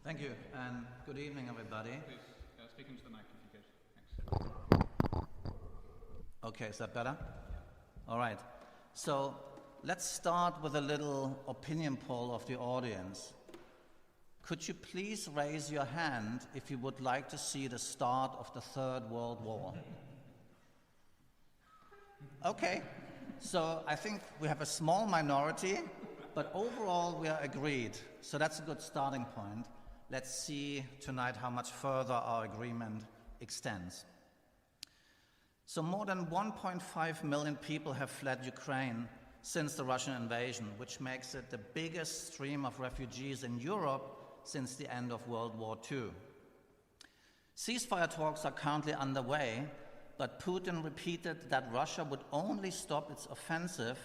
Thank you, and good evening, everybody. Please speak into the mic if you could. Thanks. Okay, is that better? All right. So let's start with a little opinion poll of the audience. Could you please raise your hand if you would like to see the start of the Third World War? Okay, so I think we have a small minority, but overall we are agreed. So that's a good starting point. Let's see tonight how much further our agreement extends. So more than 1.5 million people have fled Ukraine since the Russian invasion, which makes it the biggest stream of refugees in Europe since the end of World War II. Ceasefire talks are currently underway, but Putin repeated that Russia would only stop its offensive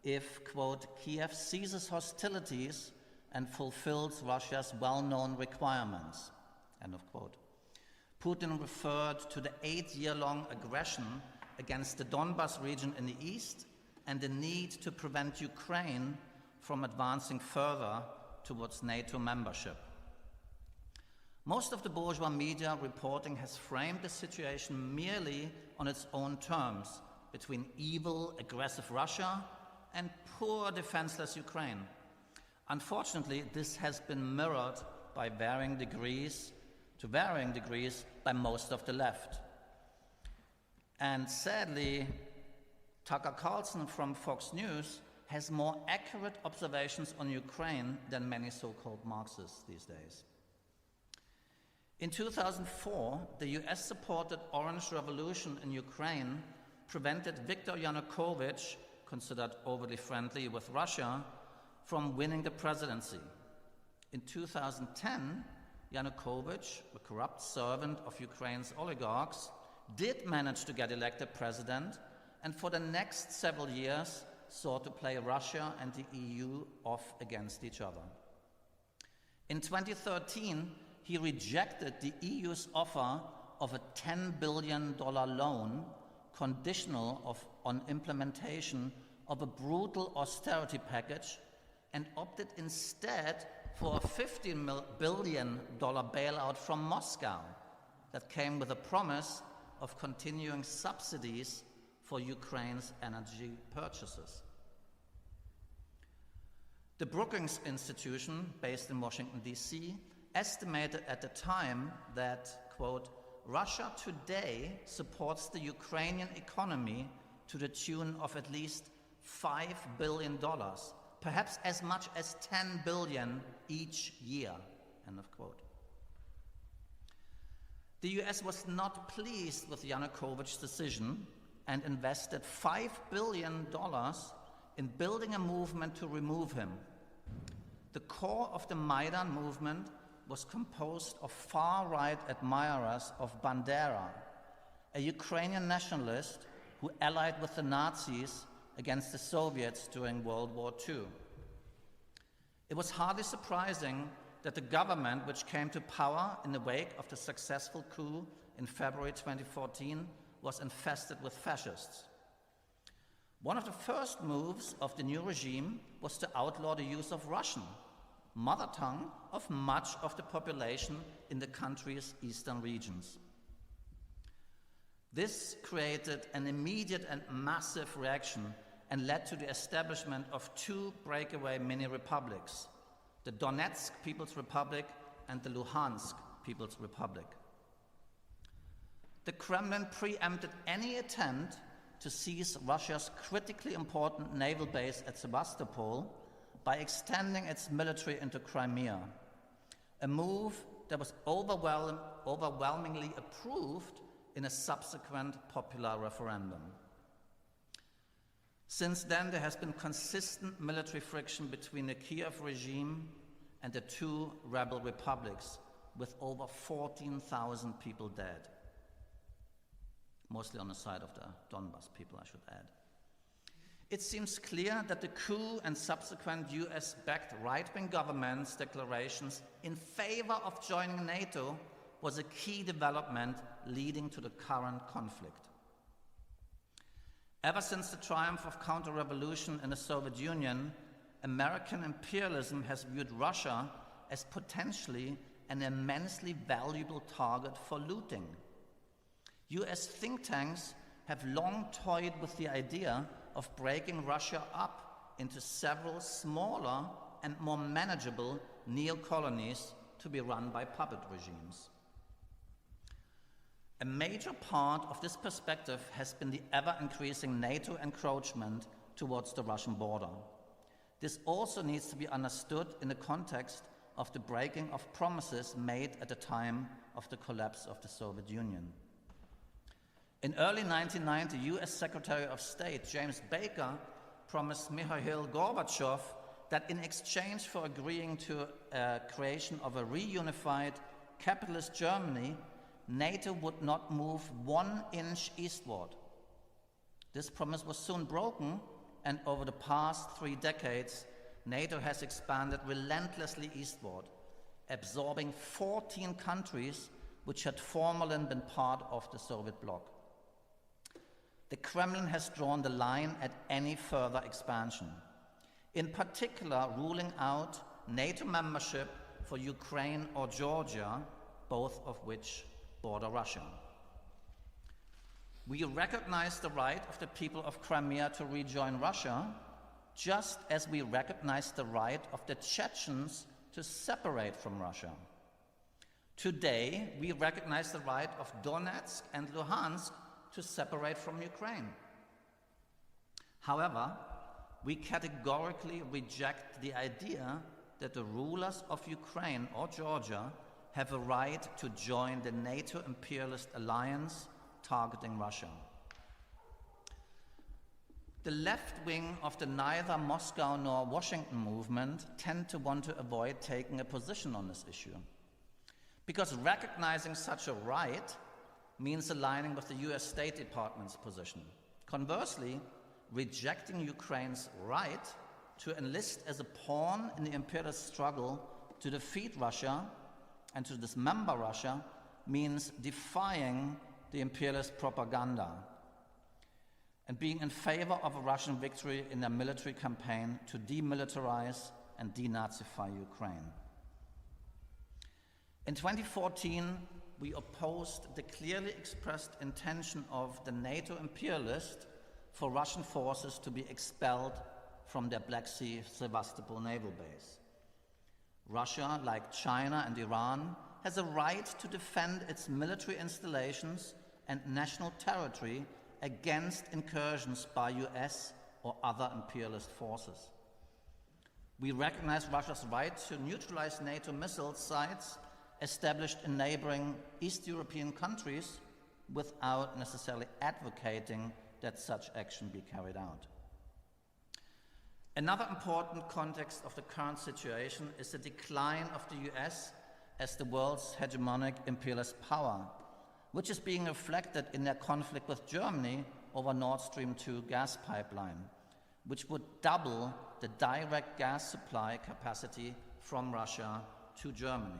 if, quote, Kiev ceases hostilities and fulfills Russia's well-known requirements, end of quote. Putin referred to the 8-year-long aggression against the Donbas region in the east and the need to prevent Ukraine from advancing further towards NATO membership. Most of the bourgeois media reporting has framed the situation merely on its own terms between evil, aggressive Russia and poor, defenseless Ukraine. Unfortunately, this has been mirrored by varying degrees by most of the left. And sadly, Tucker Carlson from Fox News has more accurate observations on Ukraine than many so-called Marxists these days. In 2004, the US-supported Orange Revolution in Ukraine prevented Viktor Yanukovych, considered overly friendly with Russia, from winning the presidency. In 2010, Yanukovych, a corrupt servant of Ukraine's oligarchs, did manage to get elected president, and for the next several years sought to play Russia and the EU off against each other. In 2013, he rejected the EU's offer of a $10 billion loan conditional on implementation of a brutal austerity package and opted instead for a $15 billion bailout from Moscow that came with a promise of continuing subsidies for Ukraine's energy purchases. The Brookings Institution, based in Washington, D.C., estimated at the time that, quote, Russia today supports the Ukrainian economy to the tune of at least $5 billion, perhaps as much as $10 billion each year, end of quote. The US was not pleased with Yanukovych's decision and invested $5 billion in building a movement to remove him. The core of the Maidan movement was composed of far-right admirers of Bandera, a Ukrainian nationalist who allied with the Nazis against the Soviets during World War II. It was hardly surprising that the government, which came to power in the wake of the successful coup in February 2014, was infested with fascists. One of the first moves of the new regime was to outlaw the use of Russian, mother tongue of much of the population in the country's eastern regions. This created an immediate and massive reaction and led to the establishment of two breakaway mini-republics, the Donetsk People's Republic and the Luhansk People's Republic. The Kremlin preempted any attempt to seize Russia's critically important naval base at Sevastopol by extending its military into Crimea, a move that was overwhelmingly approved in a subsequent popular referendum. Since then, there has been consistent military friction between the Kiev regime and the two rebel republics, with over 14,000 people dead. Mostly on the side of the Donbas people, I should add. It seems clear that the coup and subsequent US-backed right-wing government's declarations in favor of joining NATO was a key development leading to the current conflict. Ever since the triumph of counter-revolution in the Soviet Union, American imperialism has viewed Russia as potentially an immensely valuable target for looting. US think tanks have long toyed with the idea of breaking Russia up into several smaller and more manageable neo-colonies to be run by puppet regimes. A major part of this perspective has been the ever-increasing NATO encroachment towards the Russian border. This also needs to be understood in the context of the breaking of promises made at the time of the collapse of the Soviet Union. In early 1990, US Secretary of State James Baker promised Mikhail Gorbachev that in exchange for agreeing to a creation of a reunified capitalist Germany, NATO would not move 1 inch eastward. This promise was soon broken, and over the past 3 decades, NATO has expanded relentlessly eastward, absorbing 14 countries which had formerly been part of the Soviet bloc. The Kremlin has drawn the line at any further expansion, in particular ruling out NATO membership for Ukraine or Georgia, both of which border Russia. We recognize the right of the people of Crimea to rejoin Russia, just as we recognize the right of the Chechens to separate from Russia. Today, we recognize the right of Donetsk and Luhansk to separate from Ukraine. However, we categorically reject the idea that the rulers of Ukraine or Georgia have a right to join the NATO imperialist alliance targeting Russia. The left wing of the neither Moscow nor Washington movement tend to want to avoid taking a position on this issue, because recognizing such a right means aligning with the US State Department's position. Conversely, rejecting Ukraine's right to enlist as a pawn in the imperialist struggle to defeat Russia and to dismember Russia means defying the imperialist propaganda and being in favor of a Russian victory in their military campaign to demilitarize and denazify Ukraine. In 2014, we opposed the clearly expressed intention of the NATO imperialists for Russian forces to be expelled from their Black Sea Sevastopol naval base. Russia, like China and Iran, has a right to defend its military installations and national territory against incursions by US or other imperialist forces. We recognize Russia's right to neutralize NATO missile sites established in neighboring East European countries without necessarily advocating that such action be carried out. Another important context of the current situation is the decline of the US as the world's hegemonic imperialist power, which is being reflected in their conflict with Germany over Nord Stream 2 gas pipeline, which would double the direct gas supply capacity from Russia to Germany.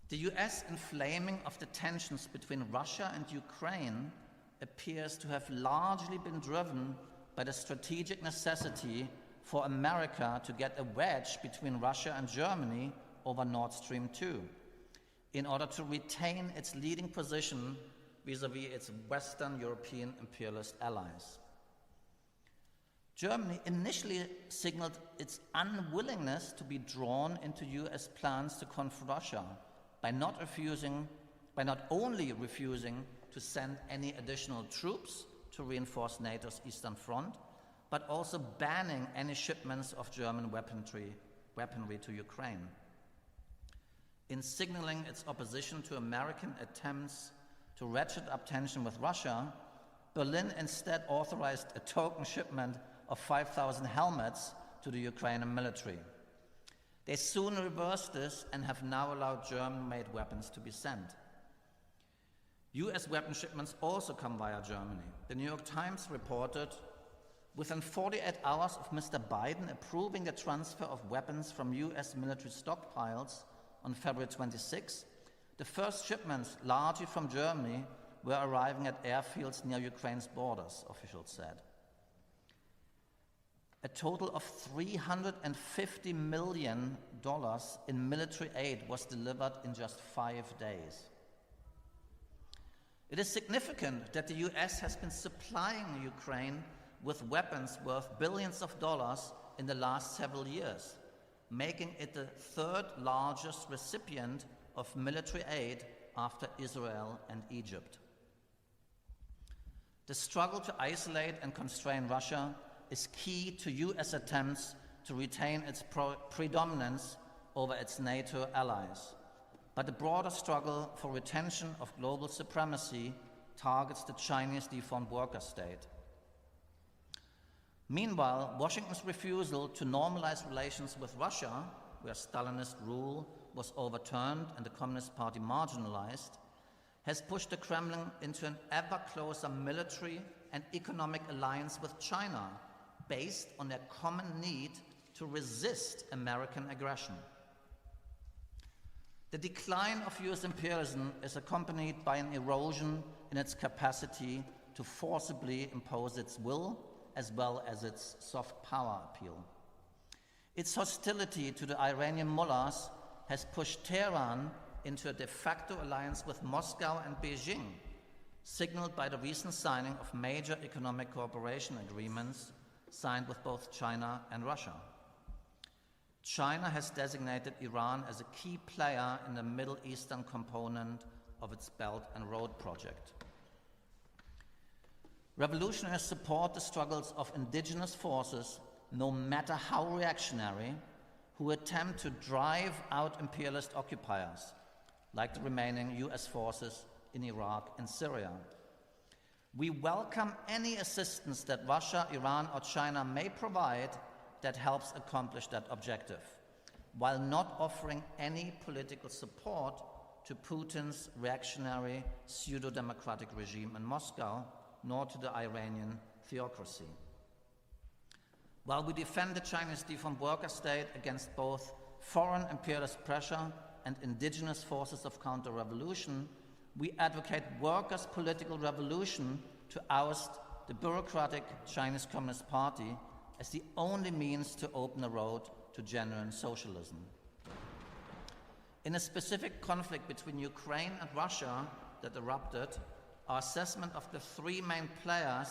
The US inflaming of the tensions between Russia and Ukraine appears to have largely been driven by the strategic necessity for America to get a wedge between Russia and Germany over Nord Stream 2 in order to retain its leading position vis-à-vis its Western European imperialist allies. Germany initially signaled its unwillingness to be drawn into US plans to confront Russia by not only refusing to send any additional troops to reinforce NATO's Eastern Front, but also banning any shipments of German weaponry to Ukraine. In signaling its opposition to American attempts to ratchet up tension with Russia, Berlin instead authorized a token shipment of 5,000 helmets to the Ukrainian military. They soon reversed this and have now allowed German-made weapons to be sent. US weapon shipments also come via Germany. The New York Times reported, within 48 hours of Mr. Biden approving the transfer of weapons from US military stockpiles on February 26, the first shipments, largely from Germany, were arriving at airfields near Ukraine's borders, officials said. A total of $350 million in military aid was delivered in just 5 days. It is significant that the US has been supplying Ukraine with weapons worth billions of dollars in the last several years, making it the third largest recipient of military aid after Israel and Egypt. The struggle to isolate and constrain Russia is key to US attempts to retain its predominance over its NATO allies. But the broader struggle for retention of global supremacy targets the Chinese deformed worker state. Meanwhile, Washington's refusal to normalize relations with Russia, where Stalinist rule was overturned and the Communist Party marginalized, has pushed the Kremlin into an ever closer military and economic alliance with China, based on their common need to resist American aggression. The decline of US imperialism is accompanied by an erosion in its capacity to forcibly impose its will, as well as its soft power appeal. Its hostility to the Iranian mullahs has pushed Tehran into a de facto alliance with Moscow and Beijing, signaled by the recent signing of major economic cooperation agreements signed with both China and Russia. China has designated Iran as a key player in the Middle Eastern component of its Belt and Road project. Revolutionaries support the struggles of indigenous forces, no matter how reactionary, who attempt to drive out imperialist occupiers, like the remaining US forces in Iraq and Syria. We welcome any assistance that Russia, Iran, or China may provide that helps accomplish that objective, while not offering any political support to Putin's reactionary pseudo-democratic regime in Moscow, nor to the Iranian theocracy. While we defend the Chinese deformed worker state against both foreign imperialist pressure and indigenous forces of counter-revolution, we advocate workers' political revolution to oust the bureaucratic Chinese Communist Party as the only means to open the road to genuine socialism. In a specific conflict between Ukraine and Russia that erupted, our assessment of the three main players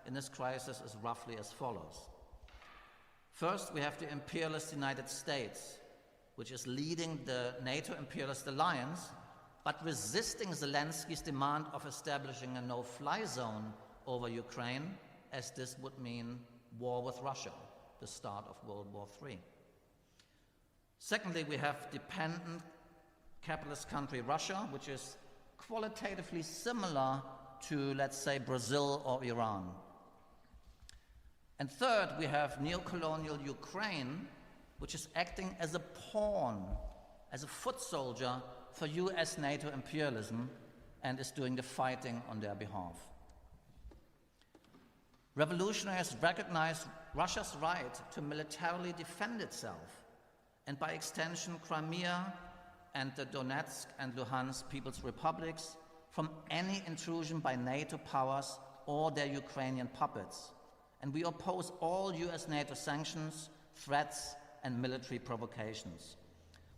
in this crisis is roughly as follows. First, we have the imperialist United States, which is leading the NATO imperialist alliance, but resisting Zelensky's demand of establishing a no-fly zone over Ukraine, as this would mean war with Russia, the start of World War III. Secondly, we have dependent capitalist country Russia, which is qualitatively similar to, let's say, Brazil or Iran. And third, we have neo-colonial Ukraine, which is acting as a pawn, as a foot soldier for US NATO imperialism, and is doing the fighting on their behalf. Revolutionaries recognize Russia's right to militarily defend itself, and by extension Crimea and the Donetsk and Luhansk People's Republics, from any intrusion by NATO powers or their Ukrainian puppets. And we oppose all US NATO sanctions, threats, and military provocations.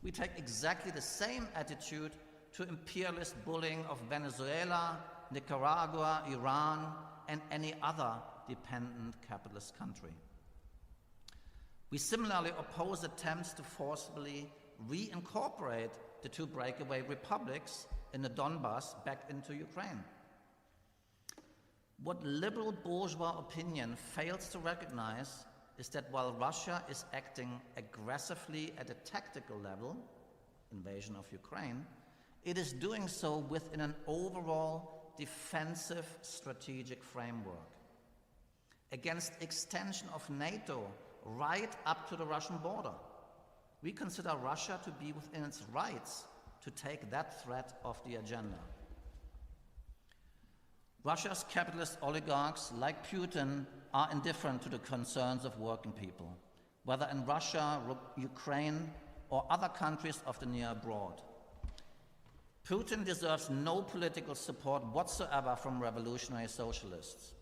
We take exactly the same attitude to imperialist bullying of Venezuela, Nicaragua, Iran, and any other dependent capitalist country. We similarly oppose attempts to forcibly reincorporate the two breakaway republics in the Donbass back into Ukraine. What liberal bourgeois opinion fails to recognize is that while Russia is acting aggressively at a tactical level, invasion of Ukraine, it is doing so within an overall defensive strategic framework against extension of NATO right up to the Russian border. We consider Russia to be within its rights to take that threat off the agenda. Russia's capitalist oligarchs, like Putin, are indifferent to the concerns of working people, whether in Russia, Ukraine, or other countries of the near abroad. Putin deserves no political support whatsoever from revolutionary socialists.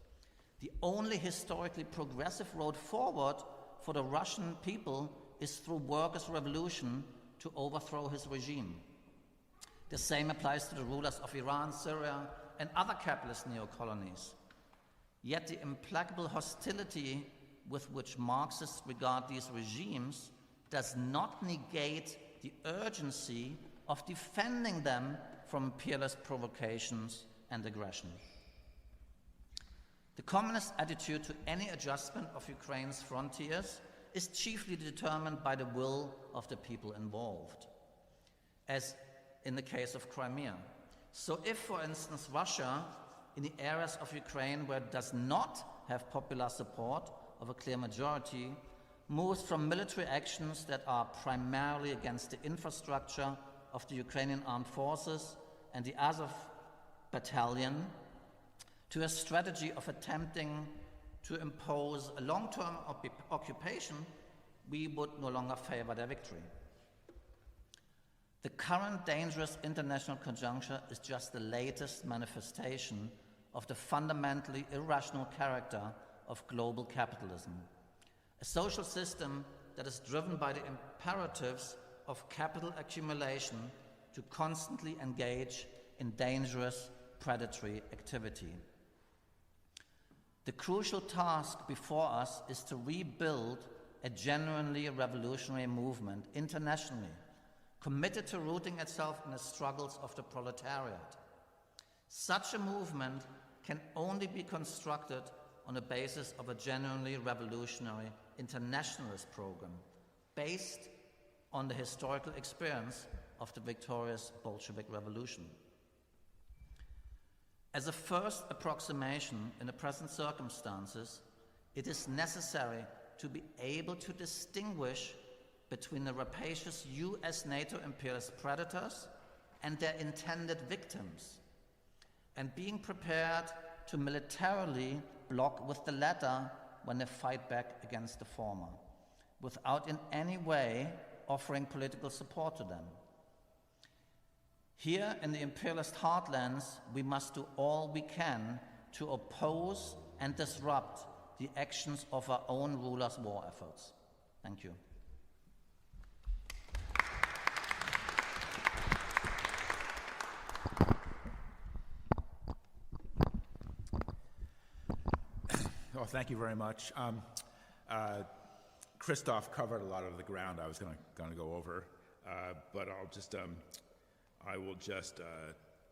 The only historically progressive road forward for the Russian people is through workers' revolution to overthrow his regime. The same applies to the rulers of Iran, Syria, and other capitalist neo-colonies. Yet the implacable hostility with which Marxists regard these regimes does not negate the urgency of defending them from imperialist provocations and aggression. The communist attitude to any adjustment of Ukraine's frontiers is chiefly determined by the will of the people involved, as in the case of Crimea. So if, for instance, Russia, in the areas of Ukraine where it does not have popular support of a clear majority, moves from military actions that are primarily against the infrastructure of the Ukrainian armed forces and the Azov battalion to a strategy of attempting to impose a long-term occupation, we would no longer favor their victory. The current dangerous international conjuncture is just the latest manifestation of the fundamentally irrational character of global capitalism, a social system that is driven by the imperatives of capital accumulation to constantly engage in dangerous predatory activity. The crucial task before us is to rebuild a genuinely revolutionary movement internationally, committed to rooting itself in the struggles of the proletariat. Such a movement can only be constructed on the basis of a genuinely revolutionary internationalist program based on the historical experience of the victorious Bolshevik Revolution. As a first approximation in the present circumstances, it is necessary to be able to distinguish between the rapacious US-NATO imperialist predators and their intended victims, and being prepared to militarily block with the latter when they fight back against the former, without in any way offering political support to them. Here in the imperialist heartlands, we must do all we can to oppose and disrupt the actions of our own rulers' war efforts. Thank you. Well, thank you very much. Christoph covered a lot of the ground I was going to go over, but I will just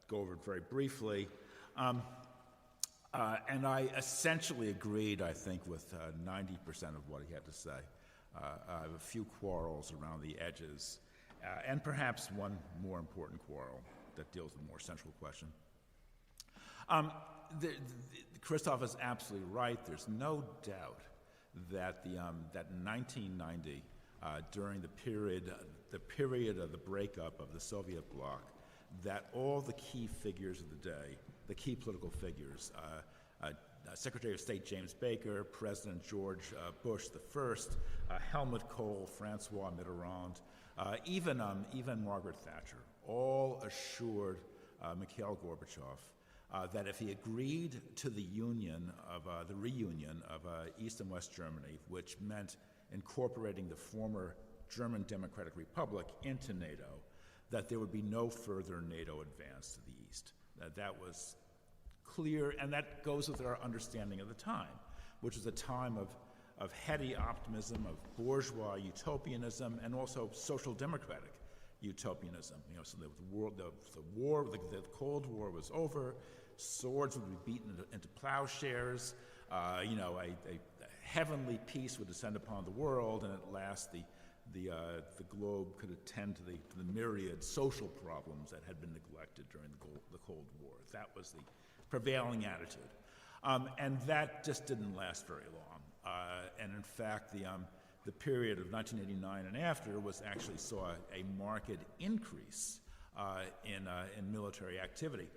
go over it very briefly. And I essentially agreed, I think, with 90% of what he had to say. I have a few quarrels around the edges, and perhaps one more important quarrel that deals with a more central question. Christoph is absolutely right. There's no doubt that that 1990, during the period of the breakup of the Soviet bloc, that all the key figures of the day, the key political figures, Secretary of State James Baker, President George Bush I, Helmut Kohl, Francois Mitterrand, even Margaret Thatcher, all assured Mikhail Gorbachev that if he agreed to the reunion of East and West Germany, which meant incorporating the former German Democratic Republic into NATO, that there would be no further NATO advance to the east. That was clear, and that goes with our understanding of the time, which was a time of heady optimism, of bourgeois utopianism, and also social democratic utopianism. So the Cold War was over, swords would be beaten into plowshares, a heavenly peace would descend upon the world, and at last the globe could attend to the myriad social problems that had been neglected during the Cold War. That was the prevailing attitude. And that just didn't last very long. And in fact, the period of 1989 and after actually saw a marked increase in military activity.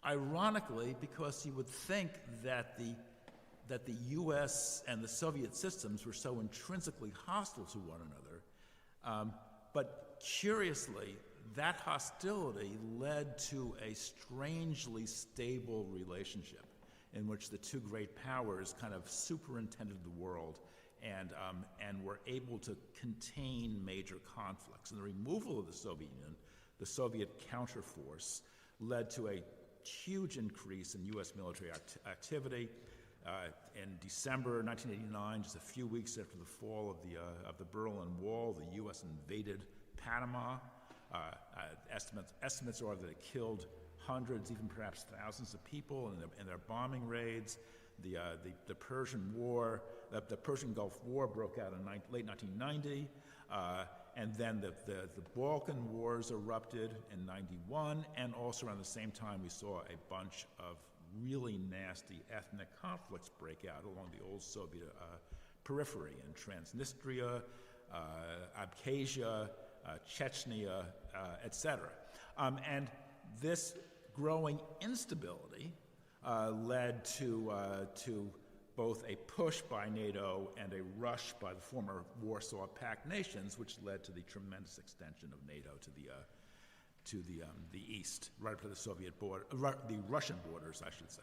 Ironically, because you would think that the U.S. and the Soviet systems were so intrinsically hostile to one another. But curiously, that hostility led to a strangely stable relationship in which the two great powers kind of superintended the world and were able to contain major conflicts. And the removal of the Soviet Union, the Soviet counterforce, led to a huge increase in U.S. military activity. In December 1989, just a few weeks after the fall of the Berlin Wall, the U.S. invaded Panama. Estimates are that it killed hundreds, even perhaps thousands of people in their bombing raids. The Persian War, the Persian Gulf War broke out in late 1990, and then the Balkan Wars erupted in 91, and also around the same time we saw a bunch of really nasty ethnic conflicts break out along the old Soviet periphery in Transnistria, Abkhazia, Chechnya, etc. And this growing instability led to both a push by NATO and a rush by the former Warsaw Pact nations, which led to the tremendous extension of NATO to the east, right up to the Soviet border, the Russian borders, I should say.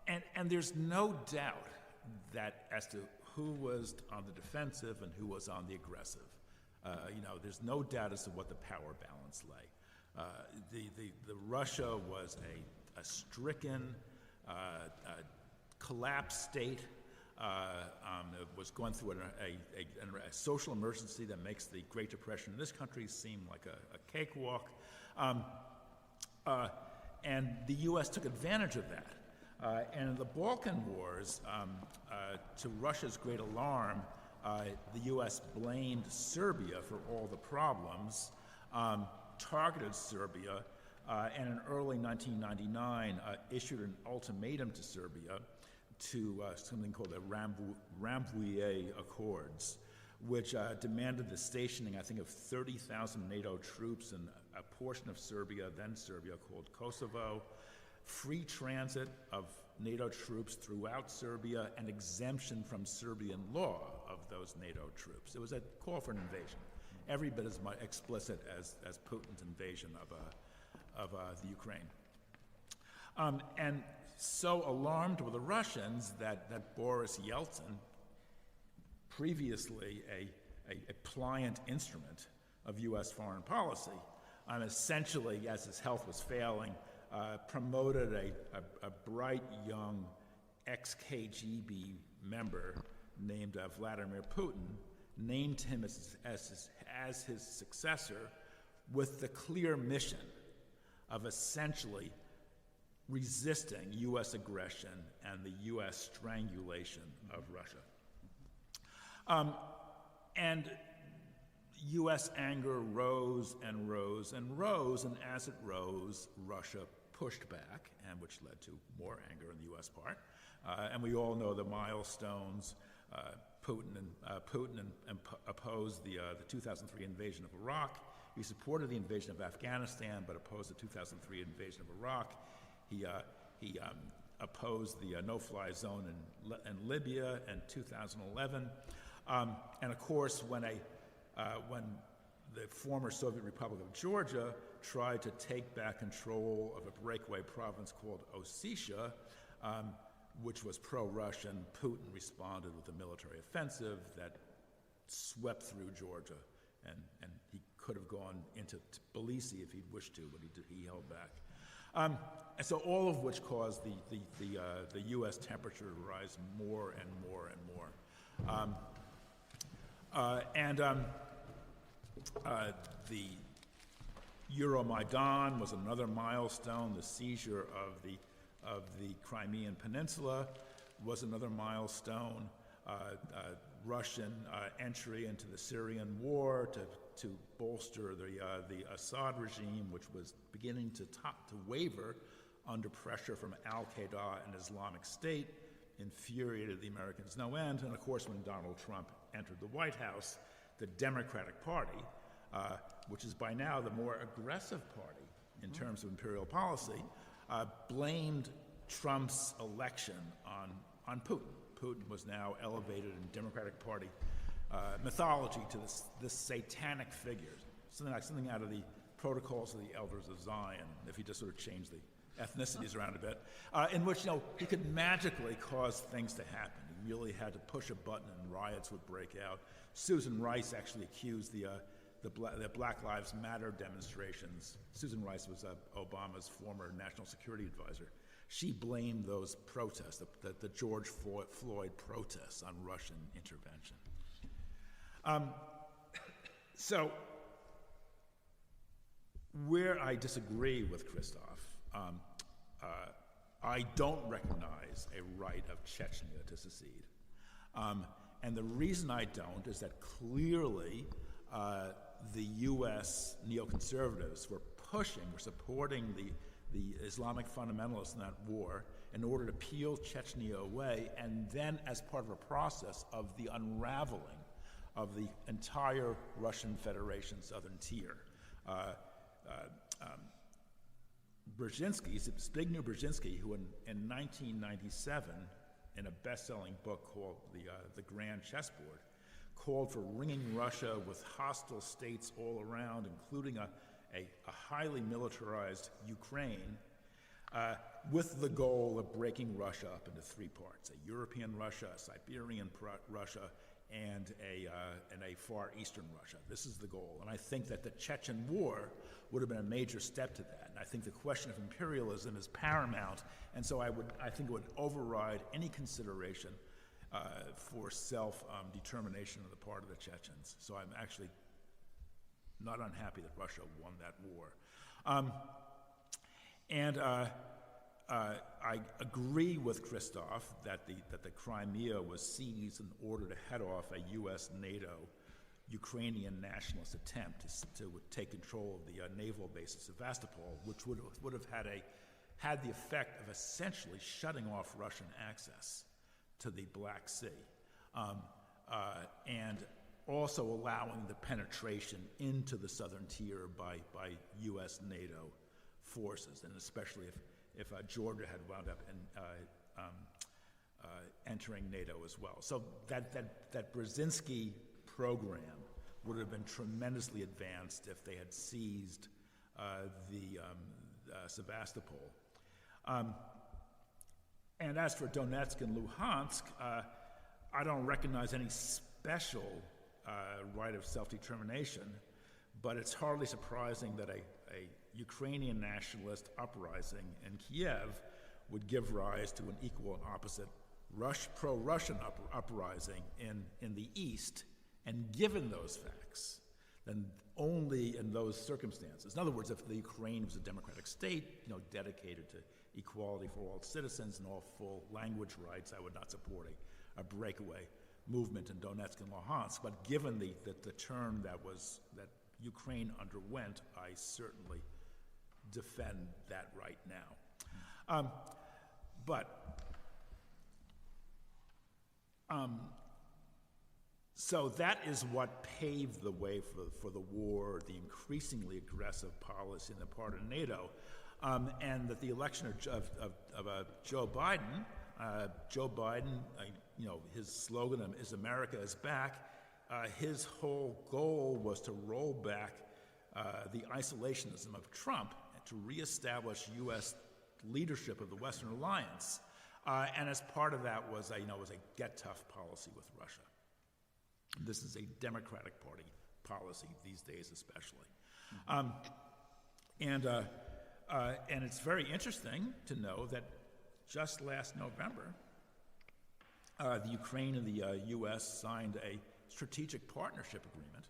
And there's no doubt that as to who was on the defensive and who was on the aggressive. There's no doubt as to what the power balance lay. The Russia was a stricken, collapsed state. It was going through a social emergency that makes the Great Depression in this country seem like a cakewalk. And the U.S. took advantage of that. And in the Balkan Wars, to Russia's great alarm, the U.S. blamed Serbia for all the problems, targeted Serbia, and in early 1999 issued an ultimatum to Serbia to something called the Rambouillet Accords, which demanded the stationing, I think, of 30,000 NATO troops in a portion of Serbia, then Serbia, called Kosovo, free transit of NATO troops throughout Serbia, and exemption from Serbian law of those NATO troops. It was a call for an invasion, every bit as much explicit as Putin's invasion of the Ukraine. And so alarmed were the Russians that Boris Yeltsin, previously a pliant instrument of U.S. foreign policy, essentially, as his health was failing, promoted a bright young ex-KGB member named Vladimir Putin, named him as his successor, with the clear mission of essentially resisting U.S. aggression and the U.S. strangulation of Russia. And U.S. anger rose and rose and rose, and as it rose, Russia pushed back, and which led to more anger on the U.S. part. And we all know the milestones. Putin opposed the 2003 invasion of Iraq. He supported the invasion of Afghanistan, but opposed the 2003 invasion of Iraq. He opposed the no-fly zone in Libya in 2011. And of course, when the former Soviet Republic of Georgia tried to take back control of a breakaway province called Ossetia, which was pro-Russian, Putin responded with a military offensive that swept through Georgia, and he could have gone into Tbilisi if he'd wished to, but he held back. And so all of which caused the U.S. temperature to rise more and more and more. The Euromaidan was another milestone. The seizure of the Crimean Peninsula was another milestone. Russian entry into the Syrian war to bolster the Assad regime, which was beginning to waver under pressure from Al-Qaeda and Islamic State, infuriated the Americans no end. And of course, when Donald Trump entered the White House, the Democratic Party, which is by now the more aggressive party in terms of imperial policy, blamed Trump's election on Putin. Putin was now elevated in Democratic Party mythology to this satanic figure, something out of the Protocols of the Elders of Zion, if you just sort of change the ethnicities around a bit, in which he could magically cause things to happen. really had to push a button and riots would break out. Susan Rice actually accused the Black Lives Matter demonstrations. Susan Rice was Obama's former national security advisor. She blamed those protests, the George Floyd protests, on Russian intervention. So, where I disagree with Christoph, I don't recognize a right of Chechnya to secede. And the reason I don't is that clearly the U.S. neoconservatives were supporting the Islamic fundamentalists in that war in order to peel Chechnya away, and then as part of a process of the unraveling of the entire Russian Federation southern tier. Zbigniew Brzezinski, who in 1997, in a best-selling book called The Grand Chessboard, called for ringing Russia with hostile states all around, including a highly militarized Ukraine, with the goal of breaking Russia up into three parts: a European Russia, a Siberian Russia, and a Far Eastern Russia. This is the goal. And I think that the Chechen War would have been a major step to that. And I think the question of imperialism is paramount, and so I think it would override any consideration for self-determination on the part of the Chechens. So I'm actually not unhappy that Russia won that war. I agree with Christoph that the Crimea was seized in order to head off a U.S. NATO Ukrainian nationalist attempt to take control of the naval base of Sevastopol, which would have had the effect of essentially shutting off Russian access to the Black Sea, and also allowing the penetration into the southern tier by U.S. NATO forces, and especially if Georgia had wound up entering NATO as well. So that Brzezinski program would have been tremendously advanced if they had seized Sevastopol. And as for Donetsk and Luhansk, I don't recognize any special right of self-determination, but it's hardly surprising that a Ukrainian nationalist uprising in Kiev would give rise to an equal and opposite pro-Russian uprising in the East. And given those facts, then only in those circumstances, in other words, if the Ukraine was a democratic state, dedicated to equality for all citizens and all full language rights, I would not support a breakaway movement in Donetsk and Luhansk. But given the turn that Ukraine underwent, I certainly defend that right now. So that is what paved the way for the war, the increasingly aggressive policy on the part of NATO, and that the election of Joe Biden, his slogan is "America is back." His whole goal was to roll back the isolationism of Trump and to reestablish U.S. leadership of the Western Alliance, and as part of that was a get tough policy with Russia. This is a Democratic Party policy these days, especially. And it's very interesting to know that just last November, the Ukraine and the U.S. signed a strategic partnership agreement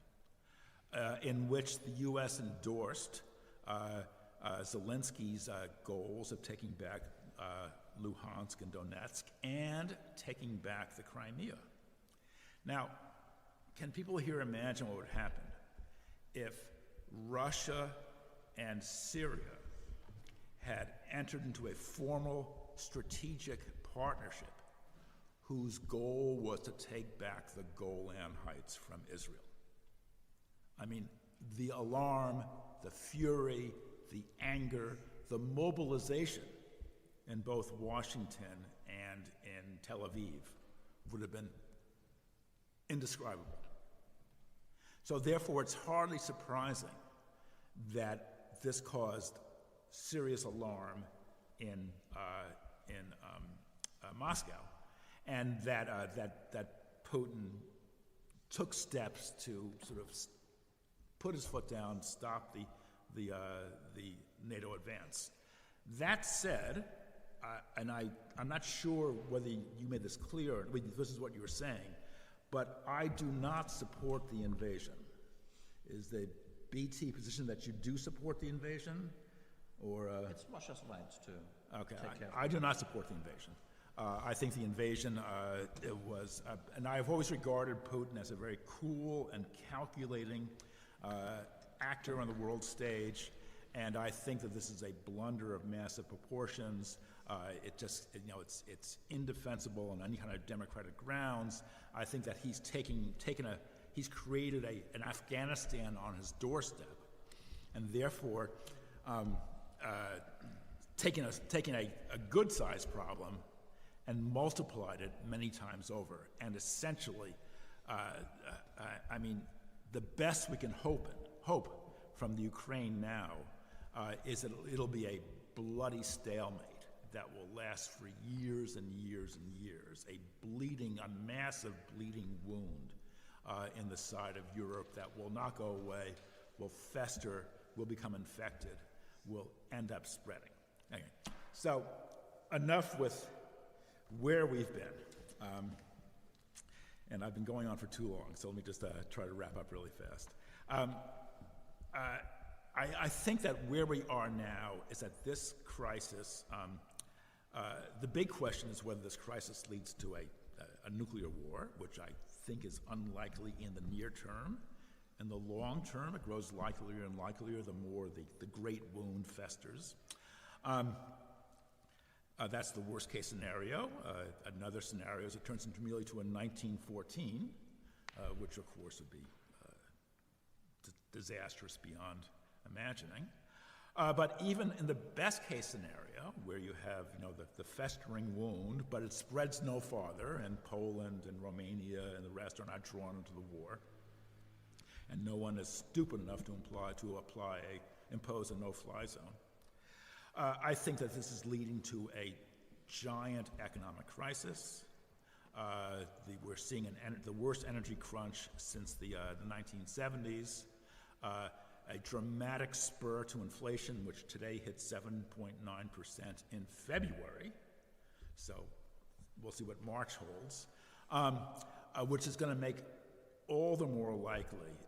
in which the U.S. endorsed Zelensky's goals of taking back Luhansk and Donetsk and taking back the Crimea. Now, can people here imagine what would happen if Russia and Syria had entered into a formal strategic partnership whose goal was to take back the Golan Heights from Israel? I mean, the alarm, the fury, the anger, the mobilization in both Washington and in Tel Aviv would have been indescribable. So therefore, it's hardly surprising that this caused serious alarm in Moscow, and that Putin took steps to sort of put his foot down, stop the NATO advance. That said, and I'm not sure whether you made this clear, this is what you were saying, but I do not support the invasion. Is the BT position that you do support the invasion? Or It's Russia's right to okay, take care of I do not support the invasion. I think the invasion it was, and I've always regarded Putin as a very cool and calculating actor on the world stage, and I think that this is a blunder of massive proportions. It just, it's indefensible on any kind of democratic grounds. I think that he's he's created an Afghanistan on his doorstep, and therefore taken a good-sized problem and multiplied it many times over. And essentially, I mean, the best we can hope from the Ukraine now is that it'll be a bloody stalemate that will last for years and years and years, a massive bleeding wound in the side of Europe that will not go away, will fester, will become infected, will end up spreading. Anyway, so enough with where we've been. And I've been going on for too long, so let me just try to wrap up really fast. I think that where we are now is that this crisis, the big question is whether this crisis leads to a nuclear war, which I think is unlikely in the near term. In the long term, it grows likelier and likelier the more the great wound festers. That's the worst case scenario. Another scenario is it turns into merely to a 1914, which of course would be disastrous beyond imagining. But even in the best case scenario, where you have the festering wound, but it spreads no farther, and Poland and Romania and the rest are not drawn into the war, and no one is stupid enough to impose a no-fly zone. I think that this is leading to a giant economic crisis. We're seeing the worst energy crunch since the 1970s. A dramatic spur to inflation, which today hit 7.9% in February. So we'll see what March holds, which is going to make all the more likely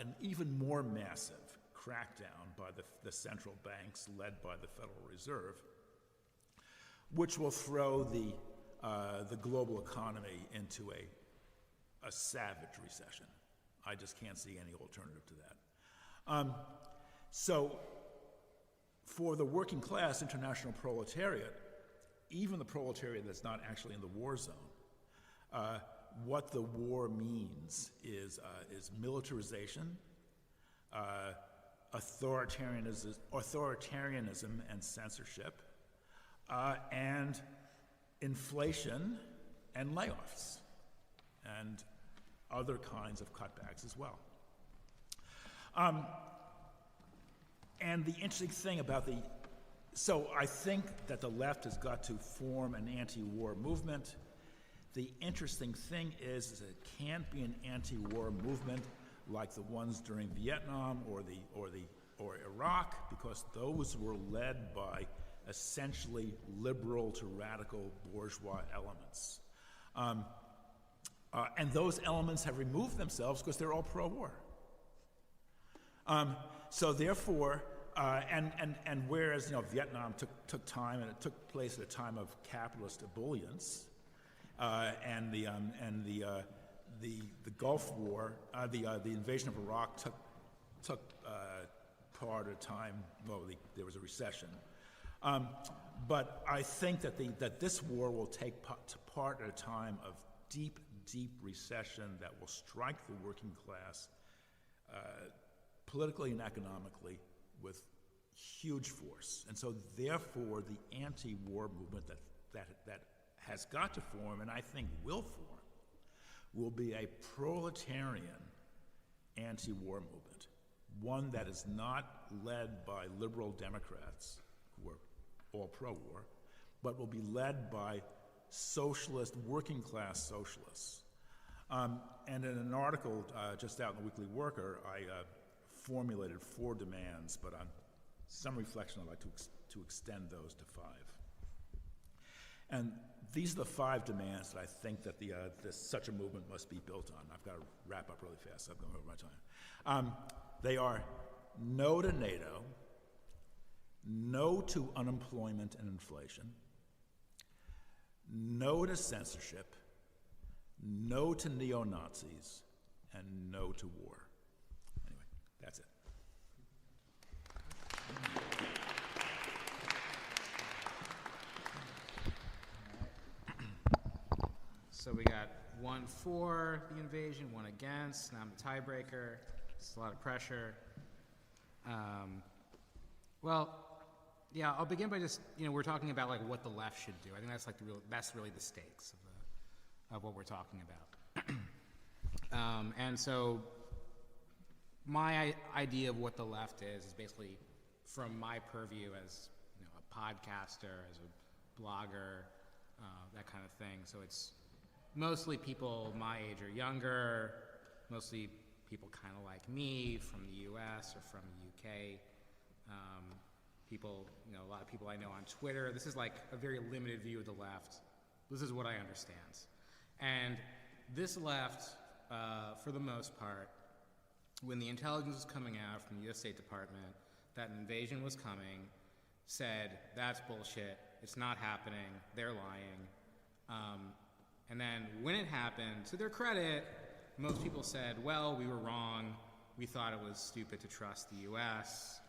an even more massive crackdown by the central banks led by the Federal Reserve, which will throw the global economy into a savage recession. I just can't see any alternative to that. So for the working class international proletariat, even the proletariat that's not actually in the war zone, what the war means is militarization, authoritarianism and censorship, and inflation and layoffs, and other kinds of cutbacks as well. And the interesting thing about so I think that the left has got to form an anti-war movement. The interesting thing is it can't be an anti-war movement like the ones during Vietnam or Iraq, because those were led by essentially liberal to radical bourgeois elements. And those elements have removed themselves because they're all pro-war. So therefore, and whereas Vietnam took time, and it took place at a time of capitalist ebullience, and the Gulf War, the invasion of Iraq took part at a time. Well, there was a recession, but I think that this war will take part at a time of deep recession that will strike the working class politically and economically with huge force. And so therefore the anti-war movement that has got to form, and I think will form, will be a proletarian anti-war movement, one that is not led by liberal Democrats who are all pro-war, but will be led by socialist, working class socialists. And in an article just out in the Weekly Worker, I formulated 4 demands, but on some reflection, I'd like to extend those to 5. And these are the 5 demands that I think that such a movement must be built on. I've got to wrap up really fast, so I'm going over my time. They are no to NATO, no to unemployment and inflation, no to censorship, no to neo-Nazis, and no to war. Anyway, that's it. So we got 1 for the invasion, 1 against. Now I'm the tiebreaker. It's a lot of pressure. Well, yeah, I'll begin by just, we're talking about like what the left should do. I think that's like that's really the stakes of what we're talking about. And so my idea of what the left is basically from my purview as a podcaster, as a blogger, that kind of thing. So it's mostly people my age or younger, mostly people kind of like me from the US or from the UK. People, a lot of people I know on Twitter. This is like a very limited view of the left. This is what I understand. And this left, for the most part, when the intelligence was coming out from the US State Department that an invasion was coming, said, that's bullshit, it's not happening, they're lying. And then when it happened, to their credit, most people said, well, we were wrong, we thought it was stupid to trust the US,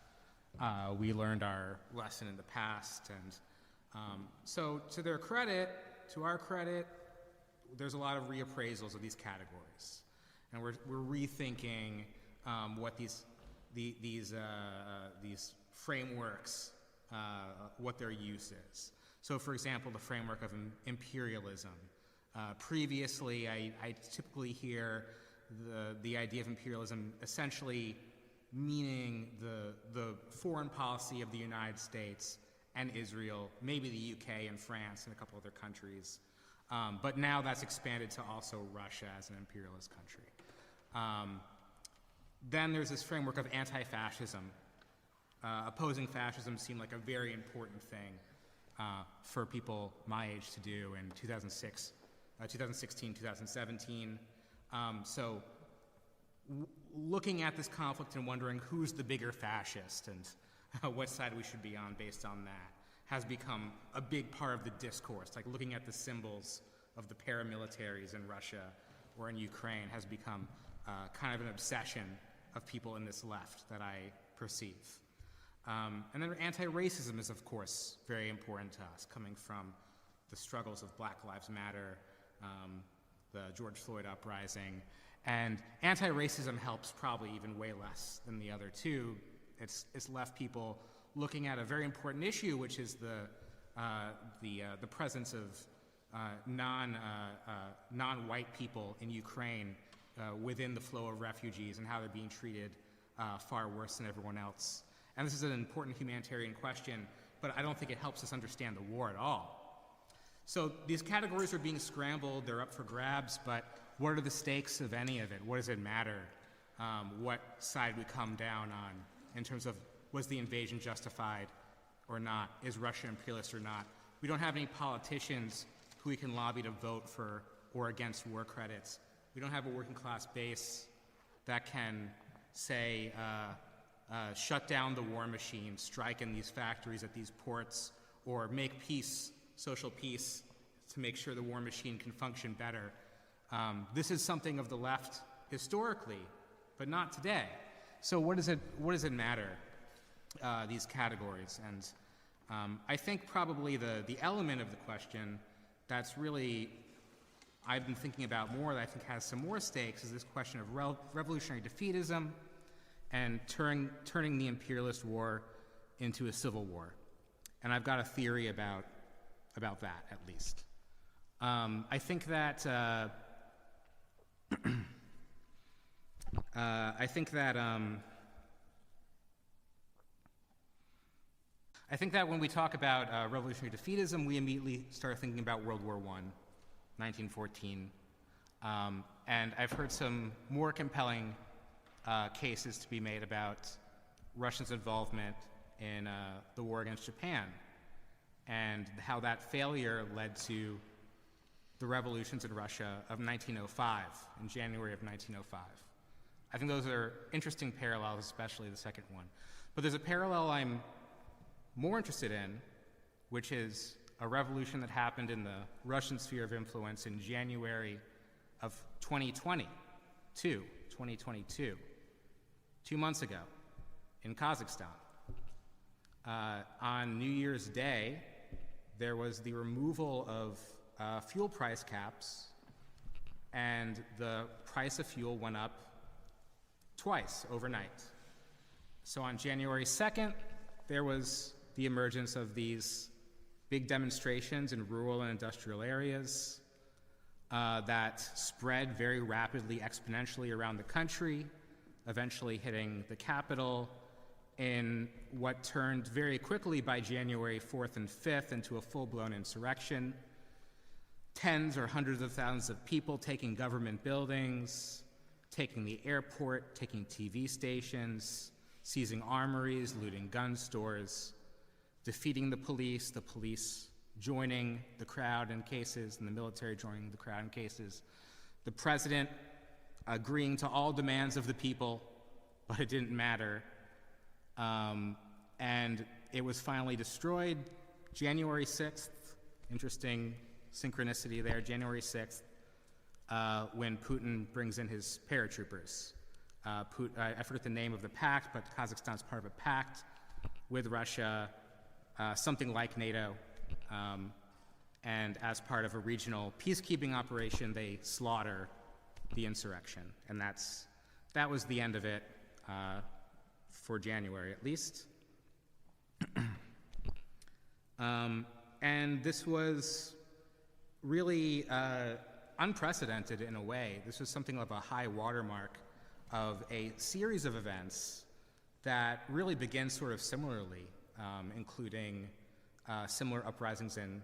we learned our lesson in the past, and so to their credit, to our credit, there's a lot of reappraisals of these categories, and we're rethinking what these frameworks, what their use is. So, for example, the framework of imperialism. Previously, I typically hear the idea of imperialism essentially meaning the foreign policy of the United States and Israel, maybe the UK and France and a couple other countries. But now that's expanded to also Russia as an imperialist country. Then there's this framework of anti-fascism. Opposing fascism seemed like a very important thing for people my age to do in 2016, 2017. So looking at this conflict and wondering who's the bigger fascist and what side we should be on based on that has become a big part of the discourse. Like looking at the symbols of the paramilitaries in Russia or in Ukraine has become kind of an obsession of people in this left that I perceive. And then anti-racism is, of course, very important to us, coming from the struggles of Black Lives Matter, the George Floyd uprising. And anti-racism helps probably even way less than the other two. It's left people looking at a very important issue, which is the presence of non-white people in Ukraine within the flow of refugees and how they're being treated far worse than everyone else. And this is an important humanitarian question, but I don't think it helps us understand the war at all. So these categories are being scrambled, they're up for grabs, but what are the stakes of any of it? What does it matter? What side we come down on in terms of was the invasion justified or not? Is Russia imperialist or not? We don't have any politicians who we can lobby to vote for or against war credits. We don't have a working class base that can say, shut down the war machine, strike in these factories at these ports, or make peace, social peace, to make sure the war machine can function better. This is something of the left historically, but not today. So what does it matter, these categories? And I think probably the element of the question that's really I've been thinking about more that I think has some more stakes is this question of revolutionary defeatism and turning the imperialist war into a civil war. And I've got a theory about that, at least. I think that I think that when we talk about revolutionary defeatism, we immediately start thinking about World War I, 1914. And I've heard some more compelling cases to be made about Russia's involvement in the war against Japan and how that failure led to the revolutions in Russia of 1905, in January of 1905. I think those are interesting parallels, especially the second one. But there's a parallel I'm more interested in, which is a revolution that happened in the Russian sphere of influence in January of 2022, 2 months ago, in Kazakhstan. On New Year's Day, there was the removal of fuel price caps, and the price of fuel went up twice overnight. So on January 2nd, there was the emergence of these big demonstrations in rural and industrial areas that spread very rapidly, exponentially around the country, eventually hitting the capital in what turned very quickly by January 4th and 5th into a full-blown insurrection. Tens or hundreds of thousands of people taking government buildings, taking the airport, taking TV stations, seizing armories, looting gun stores, defeating the police joining the crowd in cases, and the military joining the crowd in cases. The president agreeing to all demands of the people, but it didn't matter. And it was finally destroyed January 6th. Interesting synchronicity there, January 6th, when Putin brings in his paratroopers. I forget the name of the pact, but Kazakhstan's part of a pact with Russia, something like NATO. And as part of a regional peacekeeping operation, they slaughter the insurrection. And that was the end of it, for January at least. And this was really unprecedented in a way. This was something of a high watermark of a series of events that really begin sort of similarly, including similar uprisings in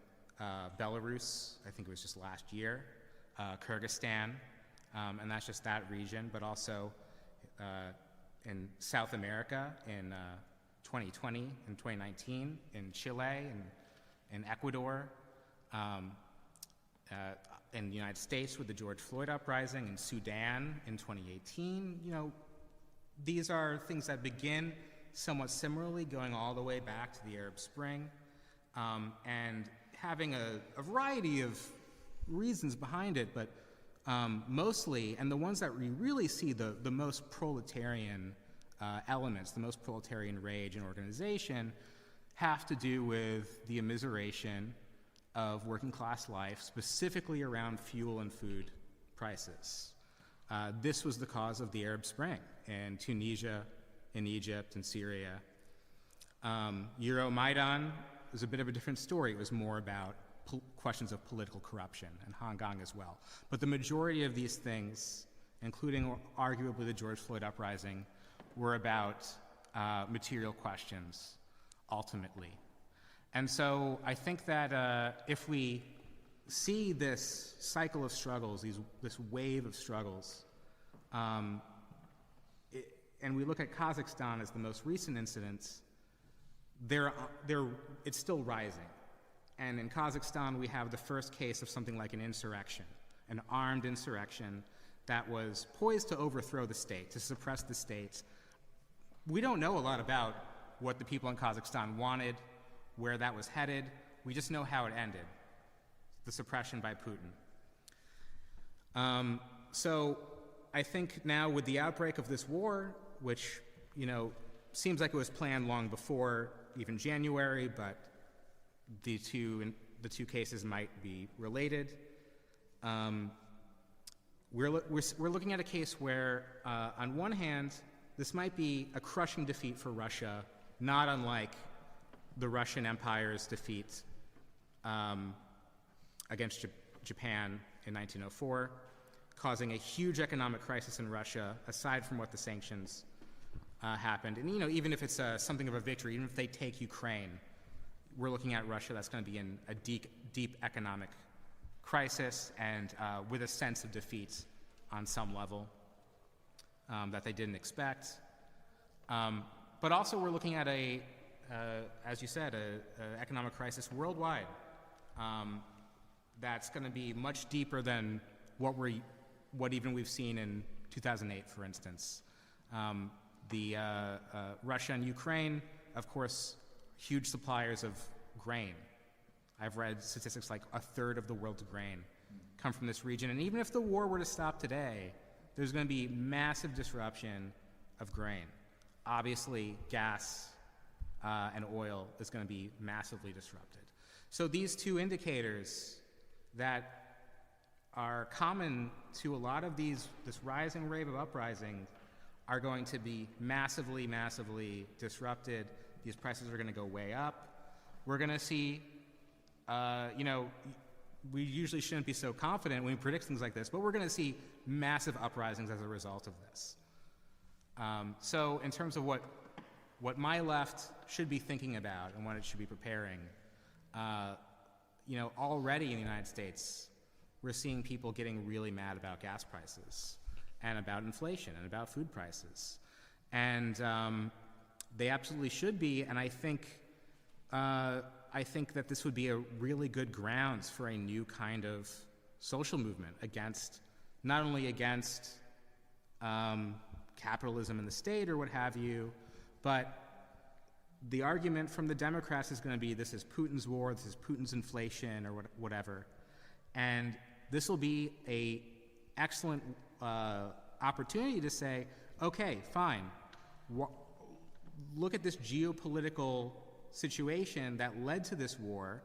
Belarus, I think it was just last year, Kyrgyzstan, and that's just that region, but also in South America in 2020 and 2019, in Chile and in Ecuador, in the United States with the George Floyd uprising, in Sudan in 2018. You know, these are things that begin somewhat similarly, going all the way back to the Arab Spring, and having a variety of reasons behind it, but mostly, and the ones that we really see the most proletarian elements, the most proletarian rage and organization, have to do with the immiseration of working class life, specifically around fuel and food prices. This was the cause of the Arab Spring in Tunisia, in Egypt, in Syria. Euromaidan was a bit of a different story. It was more about questions of political corruption, and Hong Kong as well. But the majority of these things, including arguably the George Floyd uprising, were about material questions, ultimately. And so I think that if we see this cycle of struggles, this wave of struggles, and we look at Kazakhstan as the most recent incidents, it's still rising. And in Kazakhstan, we have the first case of something like an insurrection, an armed insurrection that was poised to overthrow the state, to suppress the state. We don't know a lot about what the people in Kazakhstan wanted, where that was headed. We just know how it ended, the suppression by Putin. So I think now with the outbreak of this war, which, seems like it was planned long before even January, but the two cases might be related. We're looking at a case where, on one hand, this might be a crushing defeat for Russia, not unlike the Russian Empire's defeat against Japan in 1904, causing a huge economic crisis in Russia, aside from what the sanctions happened. And even if it's something of a victory, even if they take Ukraine, we're looking at Russia that's going to be in a deep economic crisis and with a sense of defeat on some level that they didn't expect. But also we're looking at as you said, an economic crisis worldwide that's going to be much deeper than what even we've seen in 2008, for instance. Russia and Ukraine, of course, huge suppliers of grain. I've read statistics like a third of the world's grain come from this region. And even if the war were to stop today, there's going to be massive disruption of grain. Obviously, gas and oil is going to be massively disrupted. So these two indicators that are common to a lot of this rising wave of uprising are going to be massively, massively disrupted. These prices are going to go way up. We're going to see, we usually shouldn't be so confident when we predict things like this, but we're going to see massive uprisings as a result of this. So in terms of what my left should be thinking about and what it should be preparing, already in the United States, we're seeing people getting really mad about gas prices and about inflation and about food prices. And they absolutely should be, and I think that this would be a really good grounds for a new kind of social movement not only against capitalism in the state or what have you, but the argument from the Democrats is going to be this is Putin's war, this is Putin's inflation, or whatever. And this will be an excellent opportunity to say, okay, fine, look at this geopolitical situation that led to this war,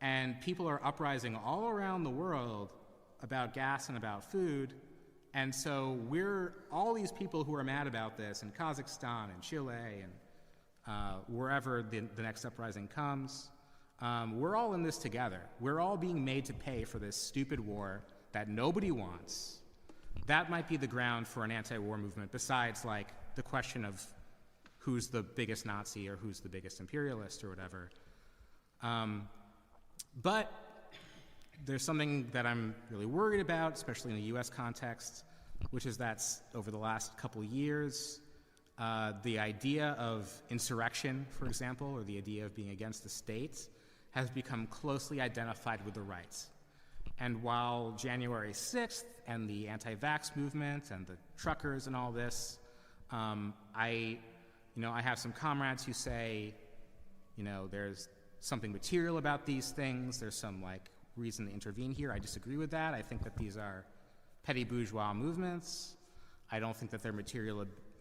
and people are uprising all around the world about gas and about food, and so all these people who are mad about this in Kazakhstan and Chile and wherever the next uprising comes, we're all in this together. We're all being made to pay for this stupid war that nobody wants. That might be the ground for an anti-war movement, besides like the question of who's the biggest Nazi or who's the biggest imperialist or whatever. But there's something that I'm really worried about, especially in the US context, which is that over the last couple of years, the idea of insurrection, for example, or the idea of being against the state has become closely identified with the right. And while January 6th and the anti-vax movement and the truckers and all this, I have some comrades who say, there's something material about these things, there's some reason to intervene here. I disagree with that. I think that these are petty bourgeois movements. I don't think that they're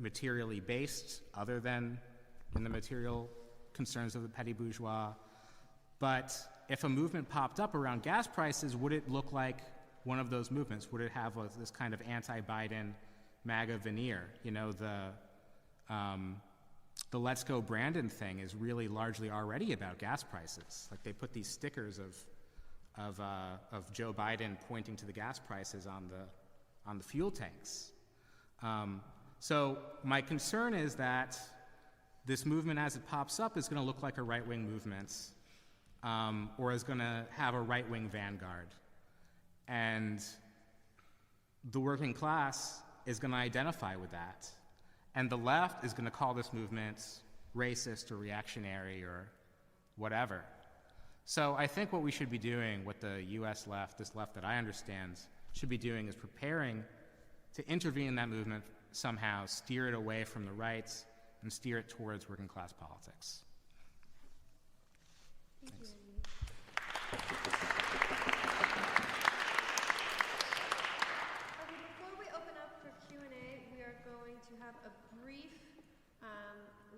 materially based other than in the material concerns of the petty bourgeois. But if a movement popped up around gas prices, would it look like one of those movements? Would it have this kind of anti-Biden MAGA veneer? The Let's Go Brandon thing is really largely already about gas prices. They put these stickers of Joe Biden pointing to the gas prices on the fuel tanks. So my concern is that this movement, as it pops up, is going to look like a right-wing movement, or is going to have a right-wing vanguard. And the working class is going to identify with that. And the left is going to call this movement racist or reactionary or whatever. So I think what we should be doing, what the US left, this left that I understand, should be doing is preparing to intervene in that movement somehow, steer it away from the right, and steer it towards working class politics. Thanks. Before we open up for Q&A, we are going to have a brief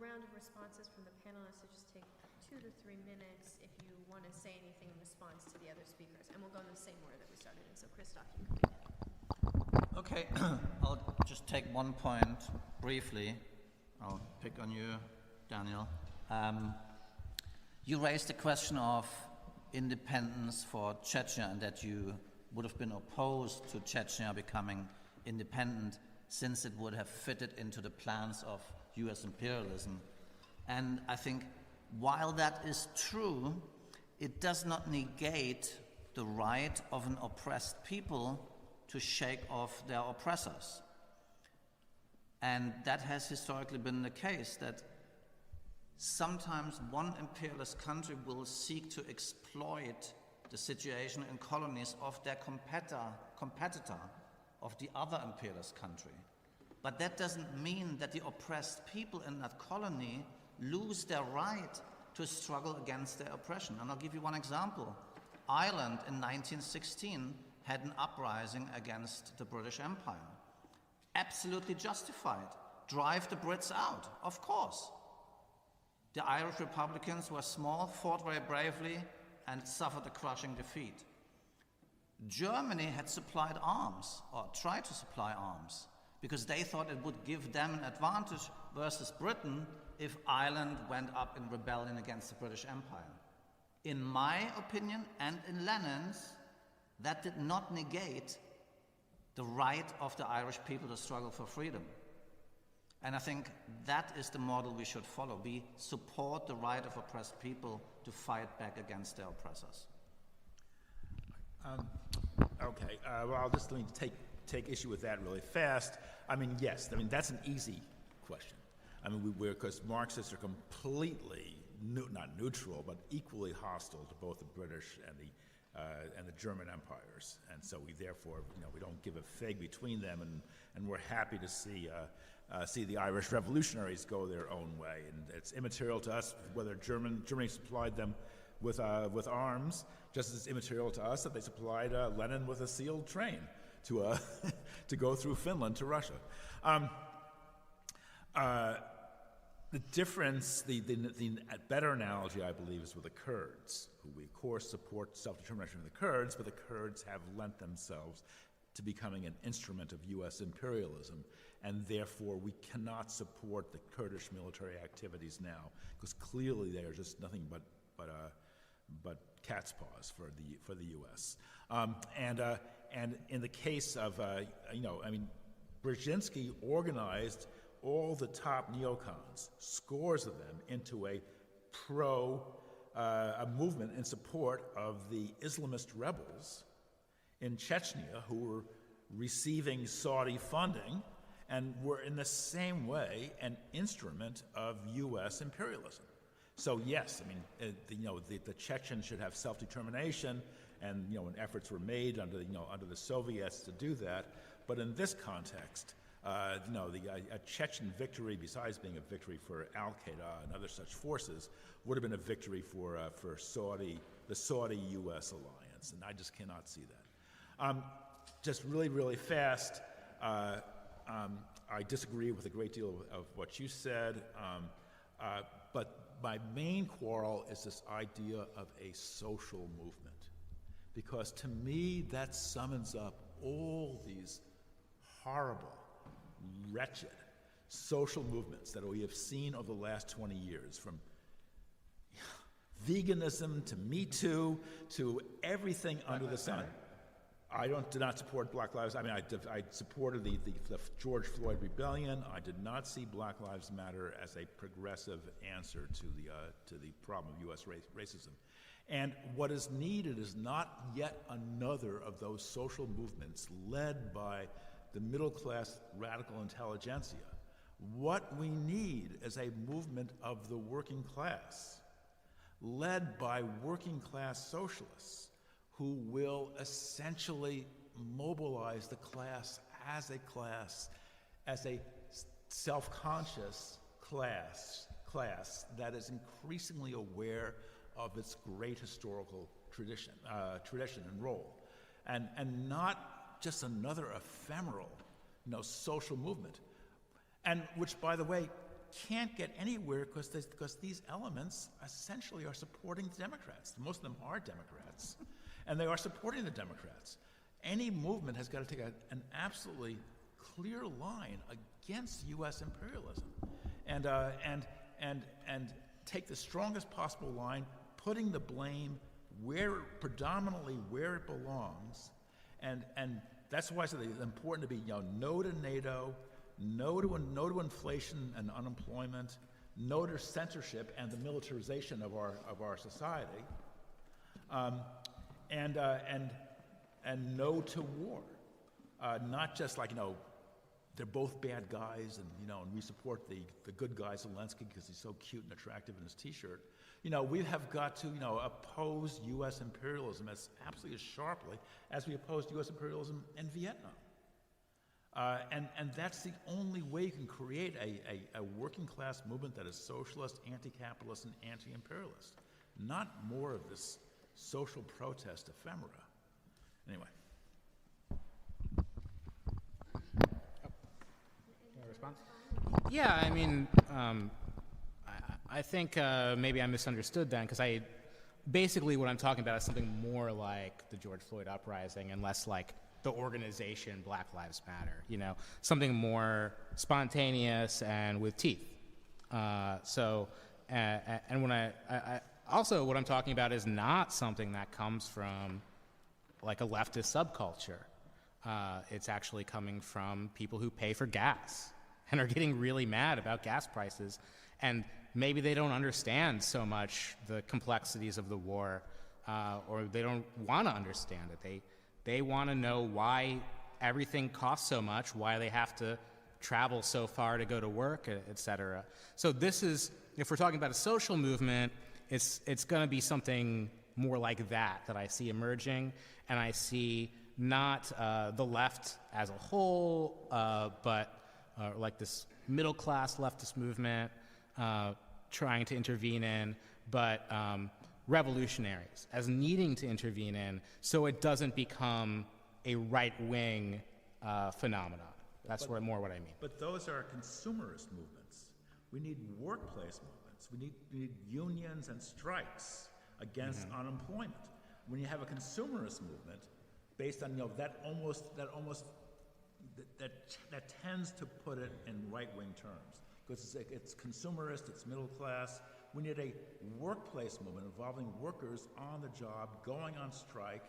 round of responses from the panelists. So just take 2 to 3 minutes if you want to say anything in response to the other speakers. And we'll go in the same order that we started in. So Christoph, you can begin. Okay, I'll just take one point briefly. I'll pick on you, Daniel. You raised the question of independence for Chechnya and that you would have been opposed to Chechnya becoming independent since it would have fitted into the plans of US imperialism. And I think while that is true, it does not negate the right of an oppressed people to shake off their oppressors. And that has historically been the case, that sometimes one imperialist country will seek to exploit the situation in colonies of their competitor of the other imperialist country. But that doesn't mean that the oppressed people in that colony lose their right to struggle against their oppression. And I'll give you one example. Ireland in 1916 had an uprising against the British Empire. Absolutely justified. Drive the Brits out, of course. The Irish Republicans were small, fought very bravely, and suffered a crushing defeat. Germany had supplied arms, or tried to supply arms, because they thought it would give them an advantage versus Britain if Ireland went up in rebellion against the British Empire. In my opinion, and in Lenin's, that did not negate the right of the Irish people to struggle for freedom. And I think that is the model we should follow. We support the right of oppressed people to fight back against their oppressors. Okay, well, I'll just let me take issue with that really fast. I mean, yes, I mean, that's an easy question. I mean, because Marxists are completely, not neutral, but equally hostile to both the British and the German empires. And so we therefore, we don't give a fig between them, and we're happy to see the Irish revolutionaries go their own way. And it's immaterial to us whether Germany supplied them with arms, just as it's immaterial to us that they supplied Lenin with a sealed train to go through Finland to Russia. The difference, the better analogy, I believe, is with the Kurds, who we, of course, support self-determination of the Kurds, but the Kurds have lent themselves to becoming an instrument of U.S. imperialism, and therefore we cannot support the Kurdish military activities now, because clearly they are just nothing but cat's paws for the U.S. And in the case of, Brzezinski organized all the top neocons, scores of them, into a movement in support of the Islamist rebels in Chechnya who were receiving Saudi funding and were in the same way an instrument of U.S. imperialism. So yes, I mean, the Chechens should have self-determination, and efforts were made under the Soviets to do that. But in this context, a Chechen victory, besides being a victory for Al-Qaeda and other such forces, would have been a victory for the Saudi-U.S. alliance, and I just cannot see that. Just really, really fast, I disagree with a great deal of what you said, but my main quarrel is this idea of a social movement, because to me that summons up all these horrible, wretched social movements that we have seen over the last 20 years, from veganism to Me Too to everything under the sun. I did not support Black Lives. I mean, I supported the George Floyd rebellion. I did not see Black Lives Matter as a progressive answer to the problem of U.S. racism. And what is needed is not yet another of those social movements led by the middle-class radical intelligentsia. What we need is a movement of the working class, led by working-class socialists, who will essentially mobilize the class, as a self-conscious class that is increasingly aware of its great historical tradition and role, and not just another ephemeral, social movement, and which, by the way, can't get anywhere because these elements essentially are supporting the Democrats. Most of them are Democrats. And they are supporting the Democrats. Any movement has got to take an absolutely clear line against U.S. imperialism, and take the strongest possible line, putting the blame predominantly where it belongs, and that's why I said it's important to be no to NATO, no to inflation and unemployment, notice censorship and the militarization of our society, and no to war. Not just like, they're both bad guys, and we support the good guy Zelensky because he's so cute and attractive in his T-shirt. We have got to oppose U.S. imperialism as absolutely as sharply as we opposed U.S. imperialism in Vietnam. And that's the only way you can create a working class movement that is socialist, anti-capitalist, and anti-imperialist. Not more of this social protest ephemera. Anyway. Response? Yeah, I think maybe I misunderstood then, because basically what I'm talking about is something more like the George Floyd uprising and less like the organization Black Lives Matter, something more spontaneous and with teeth. And when I also what I'm talking about is not something that comes from like a leftist subculture. It's actually coming from people who pay for gas and are getting really mad about gas prices, and maybe they don't understand so much the complexities of the war, or they don't want to understand it. They want to know why everything costs so much, why they have to travel so far to go to work, et cetera. So this is, if we're talking about a social movement, it's going to be something more like that I see emerging, and I see not the left as a whole, but like this middle-class leftist movement trying to intervene in, but revolutionaries as needing to intervene in so it doesn't become a right-wing phenomenon. That's more what I mean. But those are consumerist movements. We need workplace movements. We need unions and strikes against unemployment. When you have a consumerist movement based on that tends to put it in right-wing terms because it's consumerist, it's middle class. We need a workplace movement involving workers on the job, going on strike,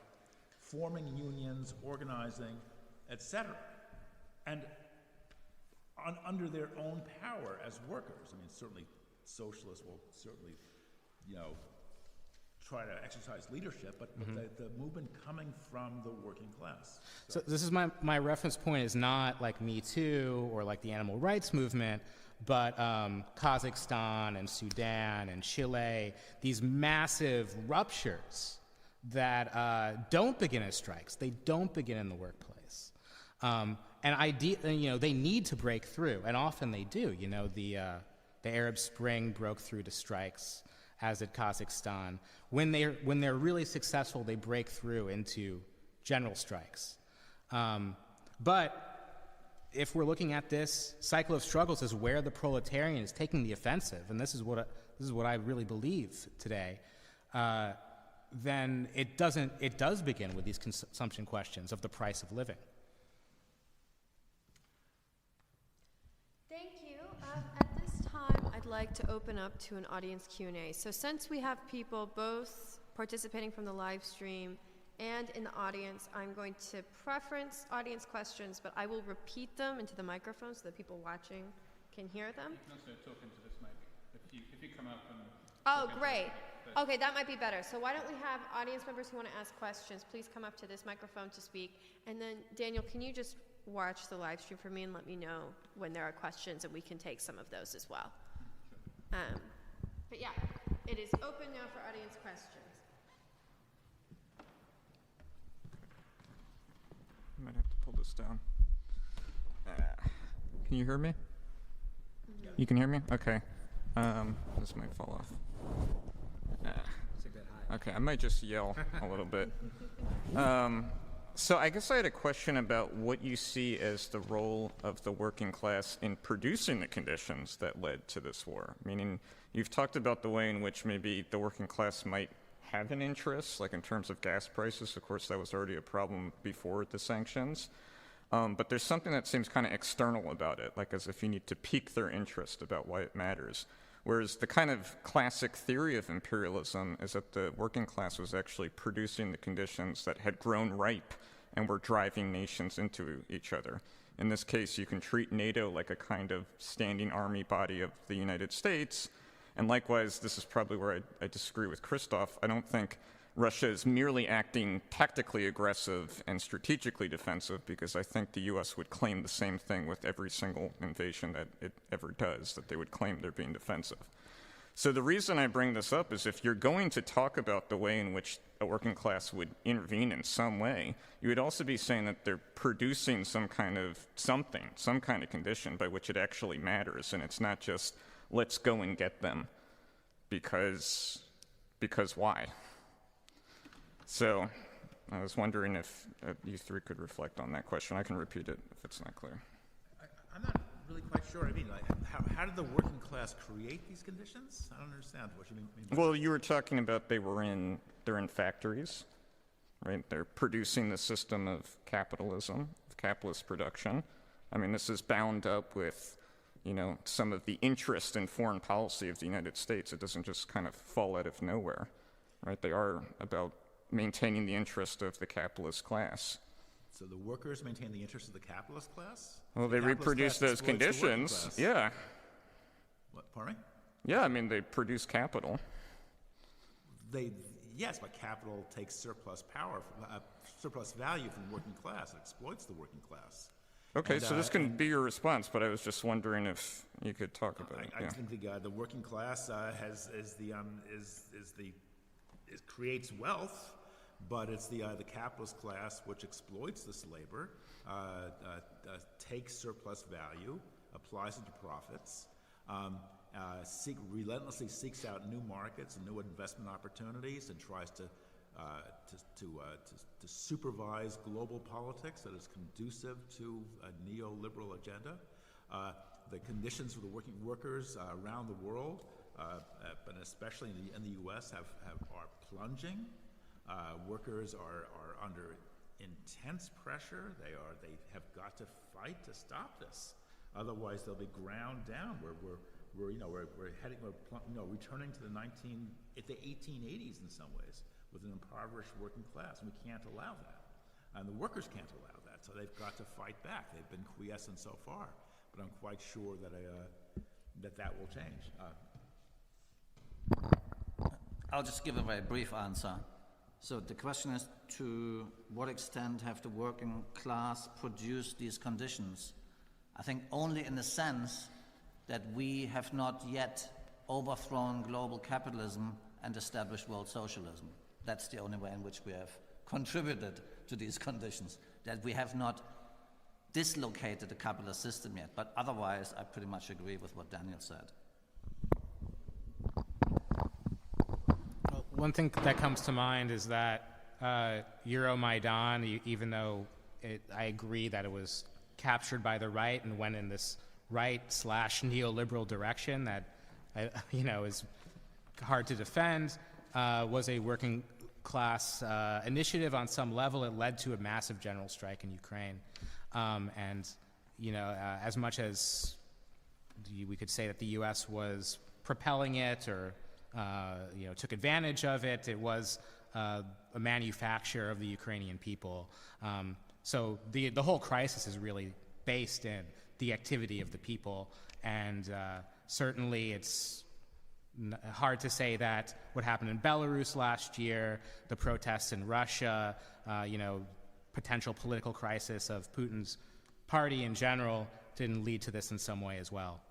forming unions, organizing, etc. And under their own power as workers. Certainly socialists will certainly, try to exercise leadership, but the movement coming from the working class. So this is my reference point is not like Me Too or like the animal rights movement, but Kazakhstan and Sudan and Chile, these massive ruptures that don't begin as strikes. They don't begin in the workplace. And they need to break through, and often they do. The Arab Spring broke through to strikes, as did Kazakhstan. When they're really successful, they break through into general strikes. But if we're looking at this cycle of struggles as where the proletarian is taking the offensive, and this is what I really believe today, then it does begin with these consumption questions of the price of living. Thank you. At this time, I'd like to open up to an audience Q&A. So since we have people both participating from the live stream and in the audience, I'm going to preference audience questions, but I will repeat them into the microphone so that people watching can hear them. You can also talk into this mic. If you come up and... Oh, great. Okay, that might be better. So why don't we have audience members who want to ask questions, please come up to this microphone to speak. And then, Daniel, can you just watch the live stream for me and let me know when there are questions, and we can take some of those as well. But yeah, it is open now for audience questions. I might have to pull this down. Can you hear me? Yeah. You can hear me? Okay. This might fall off. It's a bit high. Okay, I might just yell a little bit. So I guess I had a question about what you see as the role of the working class in producing the conditions that led to this war. Meaning, you've talked about the way in which maybe the working class might have an interest, like in terms of gas prices. Of course, that was already a problem before the sanctions. But there's something that seems kind of external about it, like as if you need to pique their interest about why it matters. Whereas the kind of classic theory of imperialism is that the working class was actually producing the conditions that had grown ripe and were driving nations into each other. In this case, you can treat NATO like a kind of standing army body of the United States. And likewise, this is probably where I disagree with Christoph. I don't think Russia is merely acting tactically aggressive and strategically defensive, because I think the U.S. would claim the same thing with every single invasion that it ever does, that they would claim they're being defensive. So the reason I bring this up is if you're going to talk about the way in which a working class would intervene in some way, you would also be saying that they're producing some kind of condition by which it actually matters, and it's not just, let's go and get them, because why? So I was wondering if you three could reflect on that question. I can repeat it if it's not clear. I'm not really quite sure. I mean, like, how did the working class create these conditions? I don't understand what you mean. Well, you were talking about they're in factories, right? They're producing the system of capitalism, of capitalist production. I mean, this is bound up with, some of the interest in foreign policy of the United States. It doesn't just kind of fall out of nowhere, right? They are about maintaining the interest of the capitalist class. So the workers maintain the interest of the capitalist class? Well, they reproduce those conditions. Yeah. What, pardon me? Yeah, I mean, they produce capital. Yes, but capital takes surplus power, surplus value from the working class. It exploits the working class. Okay, And, so this can be your response, but I was just wondering if you could talk about it. I Yeah. think the working class creates wealth, but it's the capitalist class which exploits this labor, takes surplus value, applies it to profits, relentlessly seeks out new markets and new investment opportunities, and tries to supervise global politics that is conducive to a neoliberal agenda. The conditions for the working workers around the world, but especially in the U.S., are plunging. Workers are under intense pressure. They have got to fight to stop this. Otherwise, they'll be ground down. We're returning to the 1880s in some ways, with an impoverished working class, and we can't allow that. And the workers can't allow that, so they've got to fight back. They've been quiescent so far, but I'm quite sure that will change. I'll just give a very brief answer. So the question is, to what extent have the working class produced these conditions? I think only in the sense that we have not yet overthrown global capitalism and established world socialism. That's the only way in which we have contributed to these conditions, that we have not dislocated the capitalist system yet. But otherwise, I pretty much agree with what Daniel said. One thing that comes to mind is that Euromaidan, even though I agree that it was captured by the right and went in this right/neoliberal direction that is hard to defend, was a working class initiative on some level. It led to a massive general strike in Ukraine, and as much as we could say that the U.S. was propelling it or took advantage of it, it was a manufacture of the Ukrainian people. So the whole crisis is really based in the activity of the people, and certainly it's hard to say that what happened in Belarus last year, the protests in Russia, potential political crisis of Putin's party in general didn't lead to this in some way as well.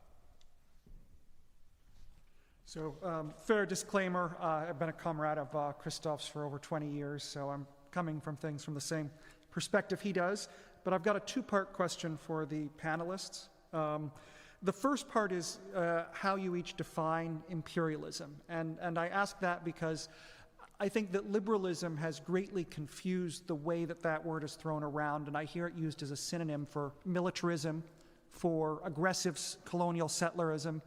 So, fair disclaimer, I've been a comrade of Christoph's for over 20 years, so I'm coming from things from the same perspective he does. But I've got a two-part question for the panelists. The first part is how you each define imperialism. And I ask that because I think that liberalism has greatly confused the way that word is thrown around, and I hear it used as a synonym for militarism, for aggressive colonial settlerism.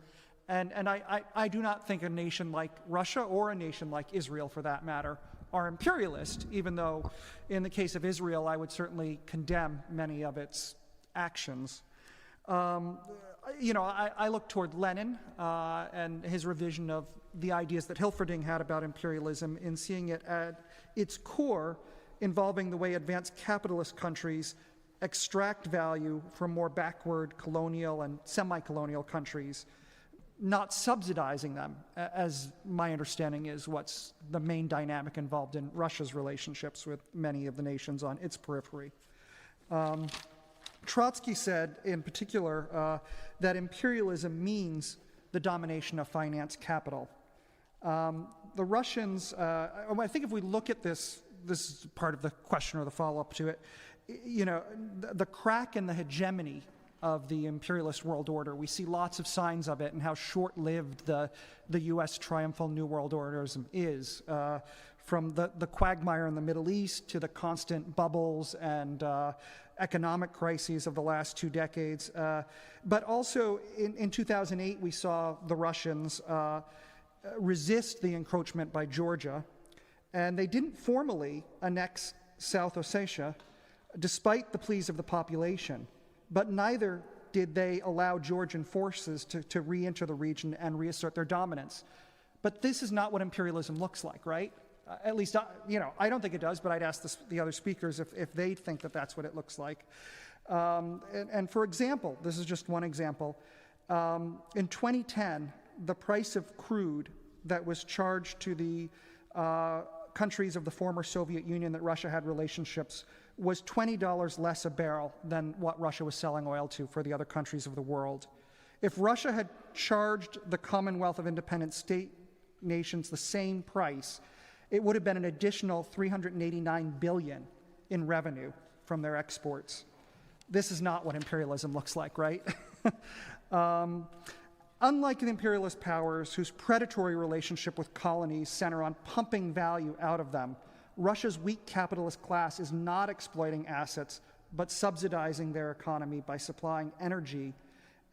And I do not think a nation like Russia, or a nation like Israel for that matter, are imperialist, even though in the case of Israel I would certainly condemn many of its actions. I look toward Lenin and his revision of the ideas that Hilferding had about imperialism in seeing it at its core involving the way advanced capitalist countries extract value from more backward colonial and semi-colonial countries, not subsidizing them, as my understanding is what's the main dynamic involved in Russia's relationships with many of the nations on its periphery. Trotsky said, in particular, that imperialism means the domination of finance capital. The Russians, I think if we look at this is part of the question or the follow-up to it, you know, the crack in the hegemony of the imperialist world order, we see lots of signs of it and how short-lived the U.S. triumphal New World Orderism is, from the quagmire in the Middle East to the constant bubbles and economic crises of the last 2 decades. But also in 2008, we saw the Russians resist the encroachment by Georgia, and they didn't formally annex South Ossetia, despite the pleas of the population, but neither did they allow Georgian forces to re-enter the region and reassert their dominance. But this is not what imperialism looks like, right? At least, I don't think it does, but I'd ask the other speakers if they think that that's what it looks like. And for example, this is just one example, in 2010, the price of crude that was charged to the countries of the former Soviet Union that Russia had relationships was $20 less a barrel than what Russia was selling oil to for the other countries of the world. If Russia had charged the Commonwealth of Independent State Nations the same price, it would have been an additional $389 billion in revenue from their exports. This is not what imperialism looks like, right? Unlike the imperialist powers whose predatory relationship with colonies center on pumping value out of them, Russia's weak capitalist class is not exploiting assets, but subsidizing their economy by supplying energy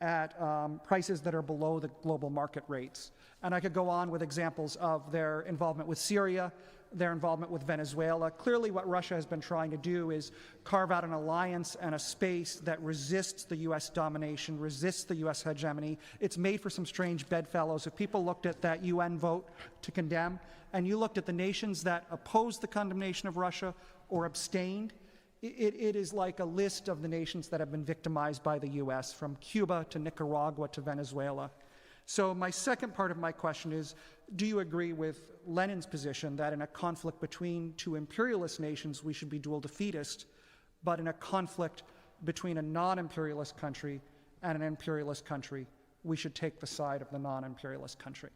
at prices that are below the global market rates. And I could go on with examples of their involvement with Syria, their involvement with Venezuela. Clearly what Russia has been trying to do is carve out an alliance and a space that resists the U.S. domination, resists the U.S. hegemony. It's made for some strange bedfellows. If people looked at that UN vote to condemn, and you looked at the nations that opposed the condemnation of Russia or abstained, it is like a list of the nations that have been victimized by the U.S., from Cuba to Nicaragua to Venezuela. So my second part of my question is, do you agree with Lenin's position that in a conflict between two imperialist nations, we should be dual defeatist, but in a conflict between a non-imperialist country and an imperialist country, we should take the side of the non-imperialist country?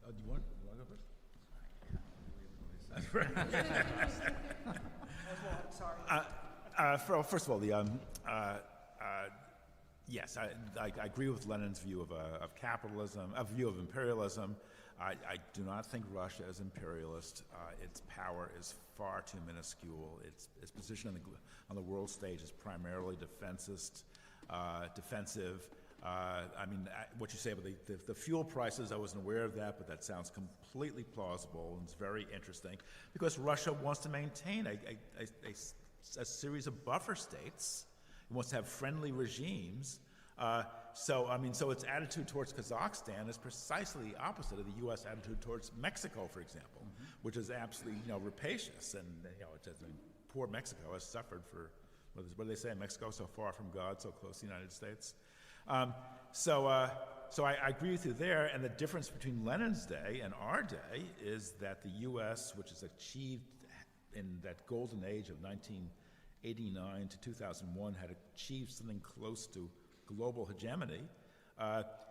Do you want to go first? First of all, yes, I agree with Lenin's view of capitalism, a view of imperialism. I do not think Russia is imperialist. Its power is far too minuscule. Its position on the world stage is primarily defensive. What you say about the fuel prices, I wasn't aware of that, but that sounds completely plausible and it's very interesting because Russia wants to maintain a series of buffer states. It wants to have friendly regimes. So its attitude towards Kazakhstan is precisely the opposite of the U.S. attitude towards Mexico, for example, which is absolutely rapacious. And poor Mexico has suffered for what do they say? Mexico so far from God, so close to the United States. So I agree with you there. And the difference between Lenin's day and our day is that the U.S., which has achieved in that golden age of 1989 to 2001, had achieved something close to global hegemony,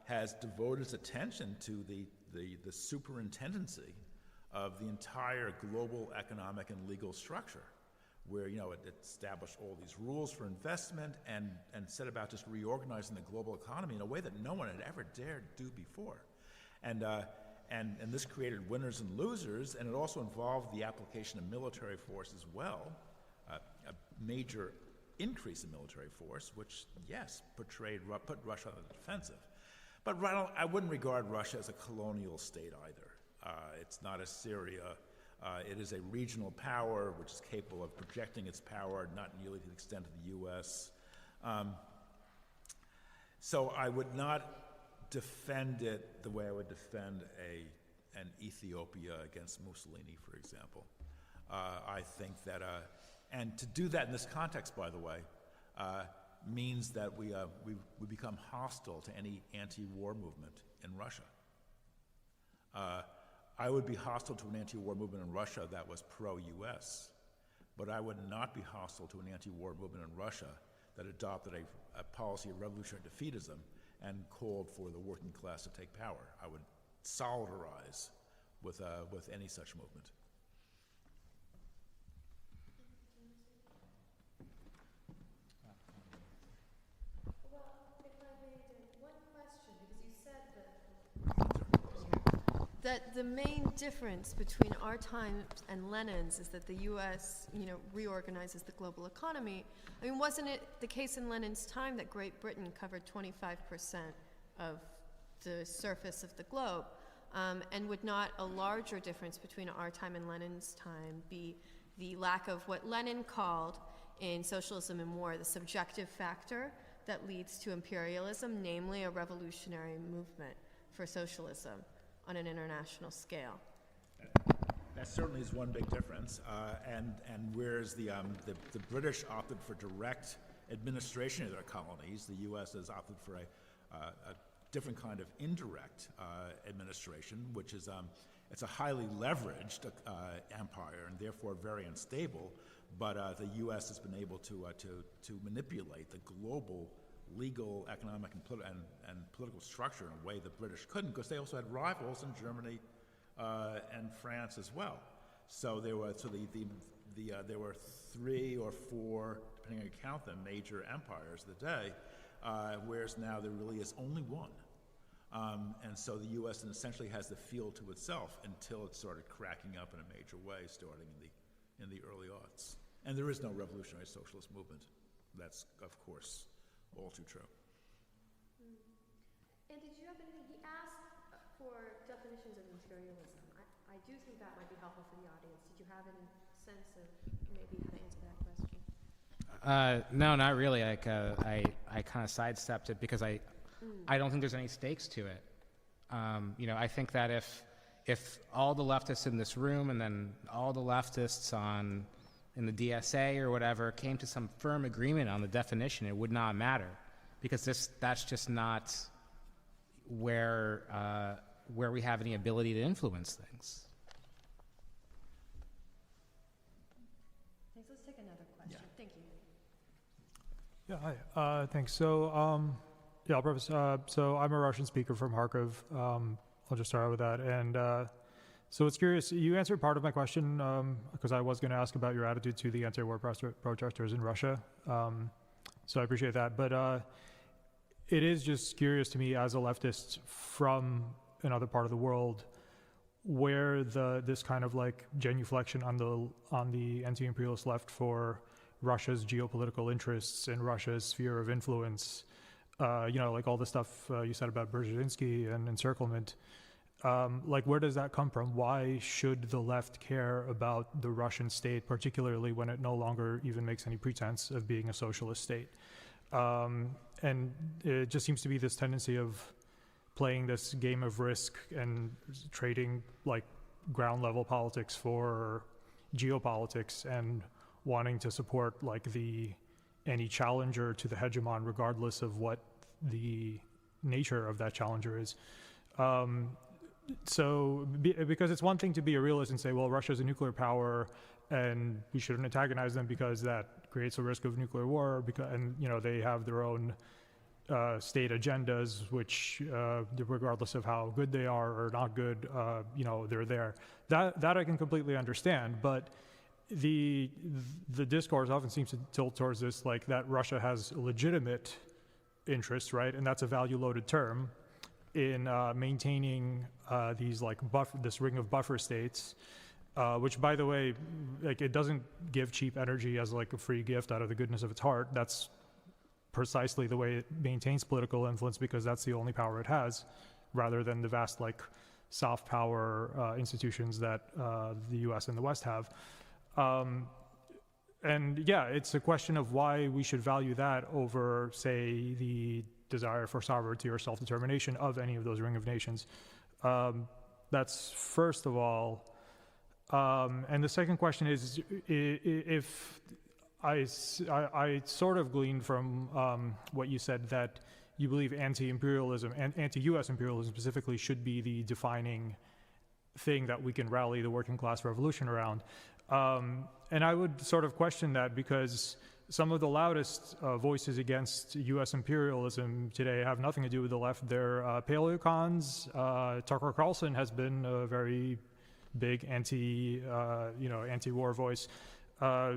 has devoted its attention to the superintendency of the entire global economic and legal structure, where it established all these rules for investment and set about just reorganizing the global economy in a way that no one had ever dared do before. And this created winners and losers, and it also involved the application of military force as well, a major increase in military force, which, yes, put Russia on the defensive. But I wouldn't regard Russia as a colonial state either. It's not a Syria. It is a regional power which is capable of projecting its power, not nearly to the extent of the U.S. So I would not defend it the way I would defend and Ethiopia against Mussolini, for example. I think that, and to do that in this context, by the way, means that we become hostile to any anti-war movement in Russia. I would be hostile to an anti-war movement in Russia that was pro-US, but I would not be hostile to an anti-war movement in Russia that adopted a policy of revolutionary defeatism and called for the working class to take power. I would solidarize with any such movement. Well, if I may, one question, because you said that the main difference between our time and Lenin's is that the U.S., reorganizes the global economy. I mean, wasn't it the case in Lenin's time that Great Britain covered 25% of the surface of the globe? And would not a larger difference between our time and Lenin's time be the lack of what Lenin called in Socialism and War the subjective factor that leads to imperialism, namely a revolutionary movement for socialism on an international scale? That certainly is one big difference. And whereas the British opted for direct administration of their colonies, the U.S. has opted for a different kind of indirect administration, which is it's a highly leveraged empire and therefore very unstable. But the U.S. has been able to manipulate the global legal, economic, and political structure in a way the British couldn't, because they also had rivals in Germany and France as well. So there were there were 3 or 4, depending on how you count them, major empires of the day, whereas now there really is only one. And so the U.S. essentially has the field to itself until it started cracking up in a major way, starting in the early aughts. And there is no revolutionary socialist movement. That's, of course, all too true. And did you have anything, he asked for definitions of imperialism. I do think that might be helpful for the audience. Did you have any sense of maybe how to answer that question? No, not really. I kind of sidestepped it because I don't think there's any stakes to it. I think that if all the leftists in this room and then all the leftists in the DSA or whatever came to some firm agreement on the definition, it would not matter, because that's just not where we have any ability to influence things. Thanks. Let's take another question. Thank you. Yeah, hi. Thanks. So, I'll preface. So I'm a Russian speaker from Kharkov. I'll just start out with that. And so it's curious, you answered part of my question because I was going to ask about your attitude to the anti-war protesters in Russia. So I appreciate that. But it is just curious to me as a leftist from another part of the world where this kind of like genuflection on the anti-imperialist left for Russia's geopolitical interests and Russia's sphere of influence, like all the stuff you said about Brzezinski and encirclement, like where does that come from? Why should the left care about the Russian state, particularly when it no longer even makes any pretense of being a socialist state? And it just seems to be this tendency of playing this game of risk and trading like ground level politics for geopolitics and wanting to support like any challenger to the hegemon regardless of what the nature of that challenger is. Because it's one thing to be a realist and say, well, Russia's a nuclear power and we shouldn't antagonize them because that creates a risk of nuclear war, and they have their own state agendas, which regardless of how good they are or not good, they're there. That I can completely understand, but the discourse often seems to tilt towards this, like that Russia has legitimate interests, right? And that's a value-loaded term in maintaining this ring of buffer states, which, by the way, like it doesn't give cheap energy as like a free gift out of the goodness of its heart. That's precisely the way it maintains political influence, because that's the only power it has, rather than the vast like soft power institutions that the U.S. and the West have. And yeah, it's a question of why we should value that over, say, the desire for sovereignty or self-determination of any of those Ring of Nations. that's first of all. And the second question is, if I sort of gleaned from what you said that you believe anti-imperialism and anti-U.S. imperialism specifically should be the defining thing that we can rally the working class revolution around. And I would sort of question that because some of the loudest voices against U.S. imperialism today have nothing to do with the left. They're paleocons. Tucker Carlson has been a very big anti-war voice.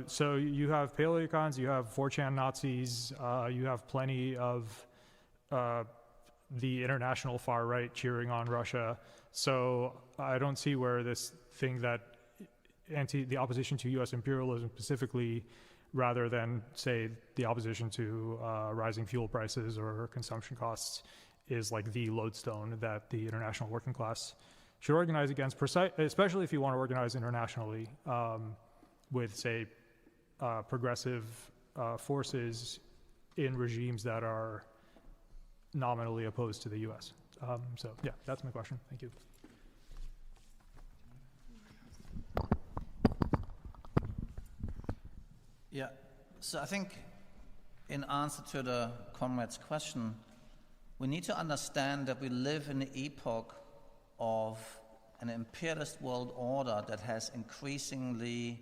So you have paleocons, you have 4chan Nazis, you have plenty of the international far right cheering on Russia. So I don't see where this thing that the opposition to U.S. imperialism specifically, rather than say the opposition to rising fuel prices or consumption costs, is like the lodestone that the international working class should organize against, especially if you want to organize internationally with, say, progressive forces in regimes that are nominally opposed to the U.S. So, yeah, that's my question. Thank you. Yeah, so I think in answer to the comrade's question, we need to understand that we live in an epoch of an imperialist world order that has increasingly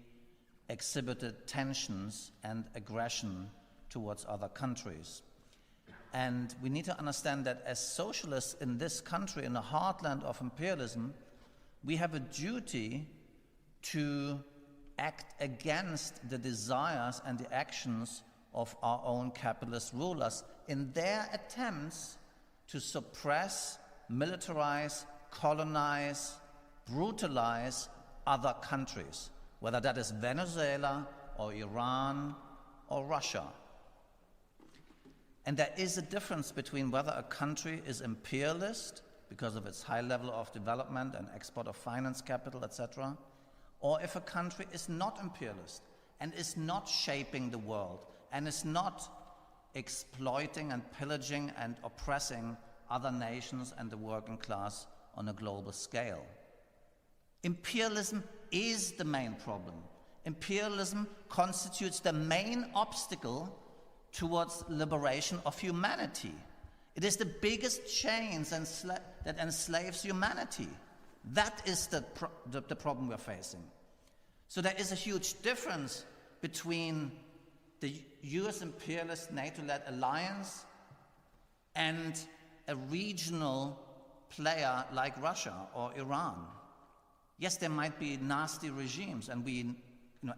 exhibited tensions and aggression towards other countries. And we need to understand that as socialists in this country, in the heartland of imperialism, we have a duty to act against the desires and the actions of our own capitalist rulers in their attempts to suppress, militarize, colonize, brutalize other countries, whether that is Venezuela or Iran or Russia. And there is a difference between whether a country is imperialist because of its high level of development and export of finance capital, etc., or if a country is not imperialist and is not shaping the world and is not exploiting and pillaging and oppressing other nations and the working class on a global scale. Imperialism is the main problem. Imperialism constitutes the main obstacle towards liberation of humanity. It is the biggest chains that enslaves humanity. That is the problem we're facing. So there is a huge difference between the US imperialist NATO-led alliance and a regional player like Russia or Iran. Yes, there might be nasty regimes, and we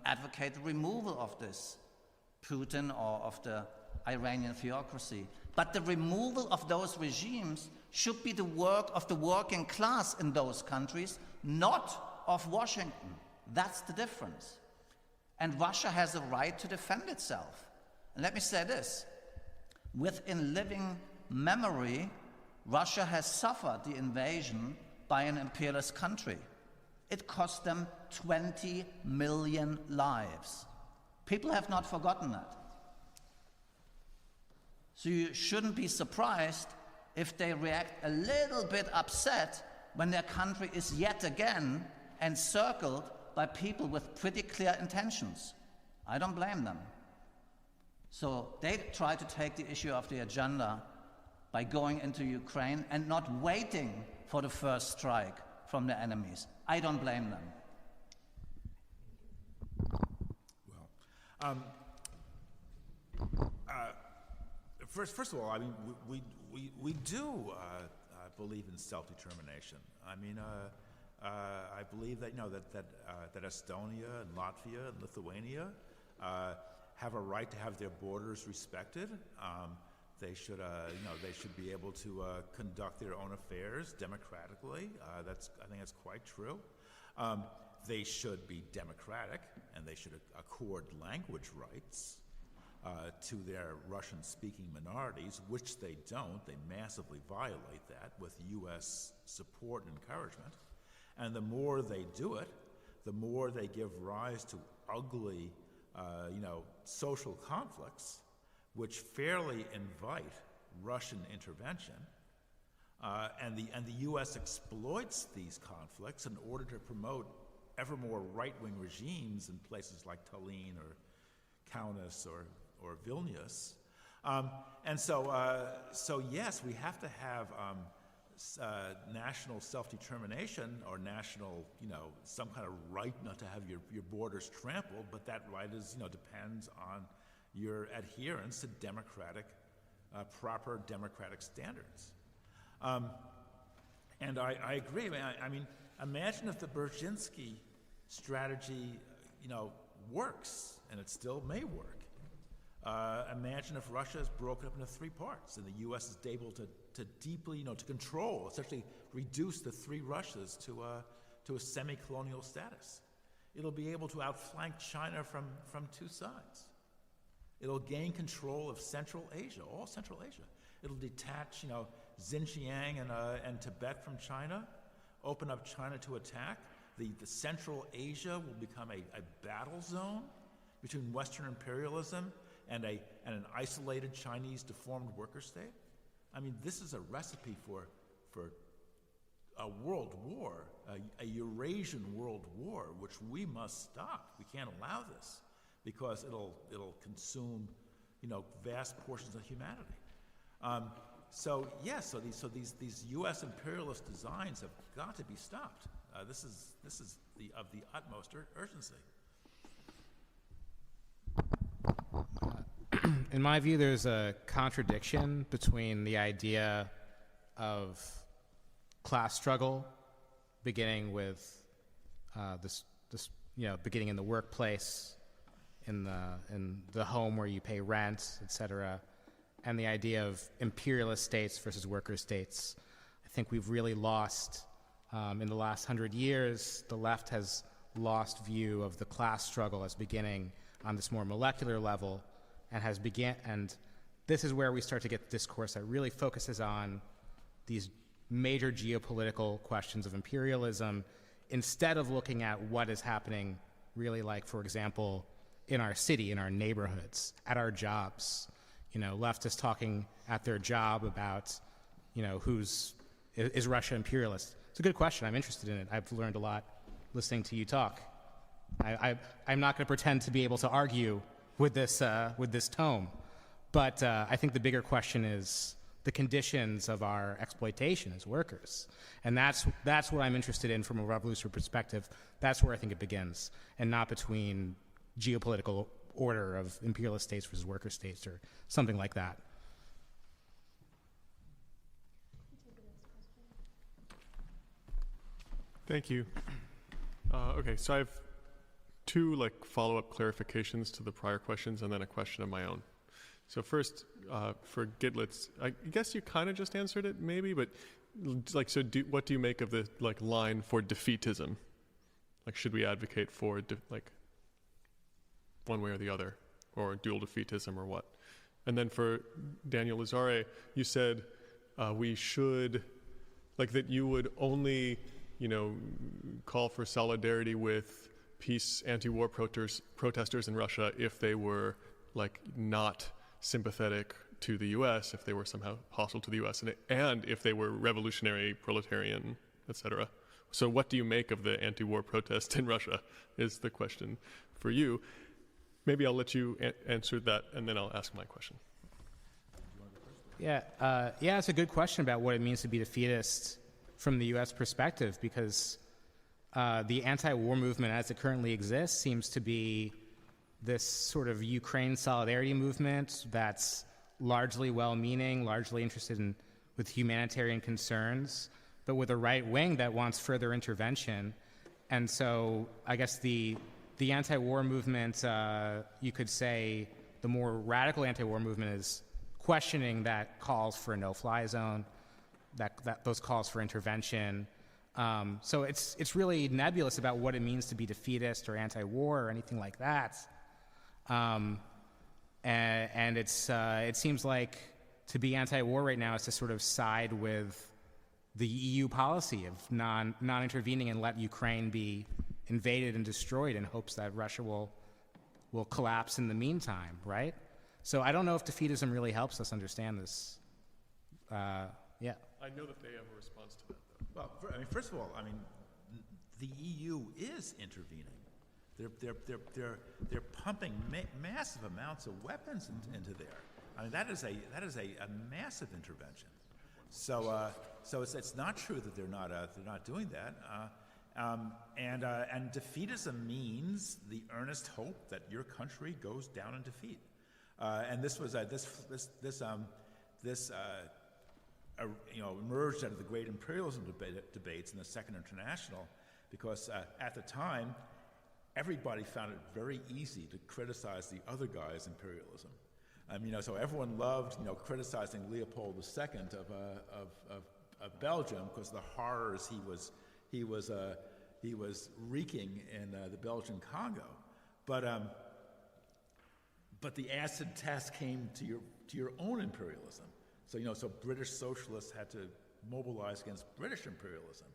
advocate the removal of this Putin or of the Iranian theocracy. But the removal of those regimes should be the work of the working class in those countries, not of Washington. That's the difference. And Russia has a right to defend itself. And let me say this. Within living memory, Russia has suffered the invasion by an imperialist country. It cost them 20 million lives. People have not forgotten that. So you shouldn't be surprised if they react a little bit upset when their country is yet again encircled by people with pretty clear intentions. I don't blame them. So they try to take the issue off the agenda by going into Ukraine and not waiting for the first strike from their enemies. I don't blame them. Well, first of all, I mean, we do believe in self-determination. I mean, I believe that that Estonia and Latvia and Lithuania have a right to have their borders respected. They should be able to conduct their own affairs democratically. I think that's quite true. They should be democratic, and they should accord language rights to their Russian-speaking minorities, which they don't. They massively violate that with U.S. support and encouragement. And the more they do it, the more they give rise to ugly, social conflicts, which fairly invite Russian intervention. And the U.S. exploits these conflicts in order to promote ever more right-wing regimes in places like Tallinn or Kaunas or Vilnius. And so yes, we have to have national self-determination or national, some kind of right not to have your borders trampled, but that right is, depends on your adherence to proper democratic standards. And I agree. I mean, imagine if the Brzezinski strategy, works, and it still may work. Imagine if Russia is broken up into 3 parts, and the U.S. is able to deeply, to control, essentially reduce the 3 Russias to a semi-colonial status. It'll be able to outflank China from 2 sides. It'll gain control of Central Asia, all Central Asia. It'll detach, Xinjiang and Tibet from China, open up China to attack. The Central Asia will become a battle zone between Western imperialism and an isolated Chinese deformed worker state. I mean, this is a recipe for a world war, a Eurasian world war, which we must stop. We can't allow this because it'll consume, vast portions of humanity. So these U.S. imperialist designs have got to be stopped. This is of the utmost urgency. In my view, there's a contradiction between the idea of class struggle, beginning with beginning in the workplace, in the home where you pay rent, etc., and the idea of imperialist states versus worker states. I think we've really lost, in the last 100 years, the left has lost view of the class struggle as beginning on this more molecular level, and this is where we start to get the discourse that really focuses on these major geopolitical questions of imperialism, instead of looking at what is happening really, like, for example, in our city, in our neighborhoods, at our jobs. Leftists talking at their job about, is Russia imperialist? It's a good question. I'm interested in it. I've learned a lot listening to you talk. I'm not going to pretend to be able to argue with this tome, but I think the bigger question is the conditions of our exploitation as workers, and that's what I'm interested in from a revolutionary perspective. That's where I think it begins, and not between geopolitical order of imperialist states versus worker states or something like that. Thank you. Okay, so I have 2 follow-up clarifications to the prior questions and then a question of my own. So first, for Gitlitz, I guess you kind of just answered it maybe, but what do you make of the line for defeatism? Should we advocate for one way or the other, or dual defeatism, or what? And then for Daniel Lazzare, you said we should, that you would only, call for solidarity with peace anti-war protesters in Russia if they were not sympathetic to the U.S., if they were somehow hostile to the U.S., and if they were revolutionary, proletarian, etc. So what do you make of the anti-war protest in Russia is the question for you. Maybe I'll let you answer that, and then I'll ask my question. Yeah, it's a good question about what it means to be defeatist from the U.S. perspective, because the anti-war movement as it currently exists seems to be this sort of Ukraine solidarity movement that's largely well-meaning, largely interested with humanitarian concerns, but with a right wing that wants further intervention. And so I guess the anti-war movement, you could say the more radical anti-war movement is questioning that calls for a no-fly zone, that those calls for intervention. So it's really nebulous about what it means to be defeatist or anti-war or anything like that. And it seems like to be anti-war right now is to sort of side with the EU policy of non-intervening and let Ukraine be invaded and destroyed in hopes that Russia will collapse in the meantime, right? So I don't know if defeatism really helps us understand this. Yeah. I know that they have a response to that, though. Well, first of all, the EU is intervening. They're pumping massive amounts of weapons into there. I mean, that is a massive intervention. So it's not true that they're not doing that. And defeatism means the earnest hope that your country goes down in defeat. And this was emerged out of the great imperialism debates in the Second International, because at the time, everybody found it very easy to criticize the other guy's imperialism. So everyone loved, criticizing Leopold II of Belgium because the horrors he was wreaking in the Belgian Congo. But the acid test came to your own imperialism. So British socialists had to mobilize against British imperialism,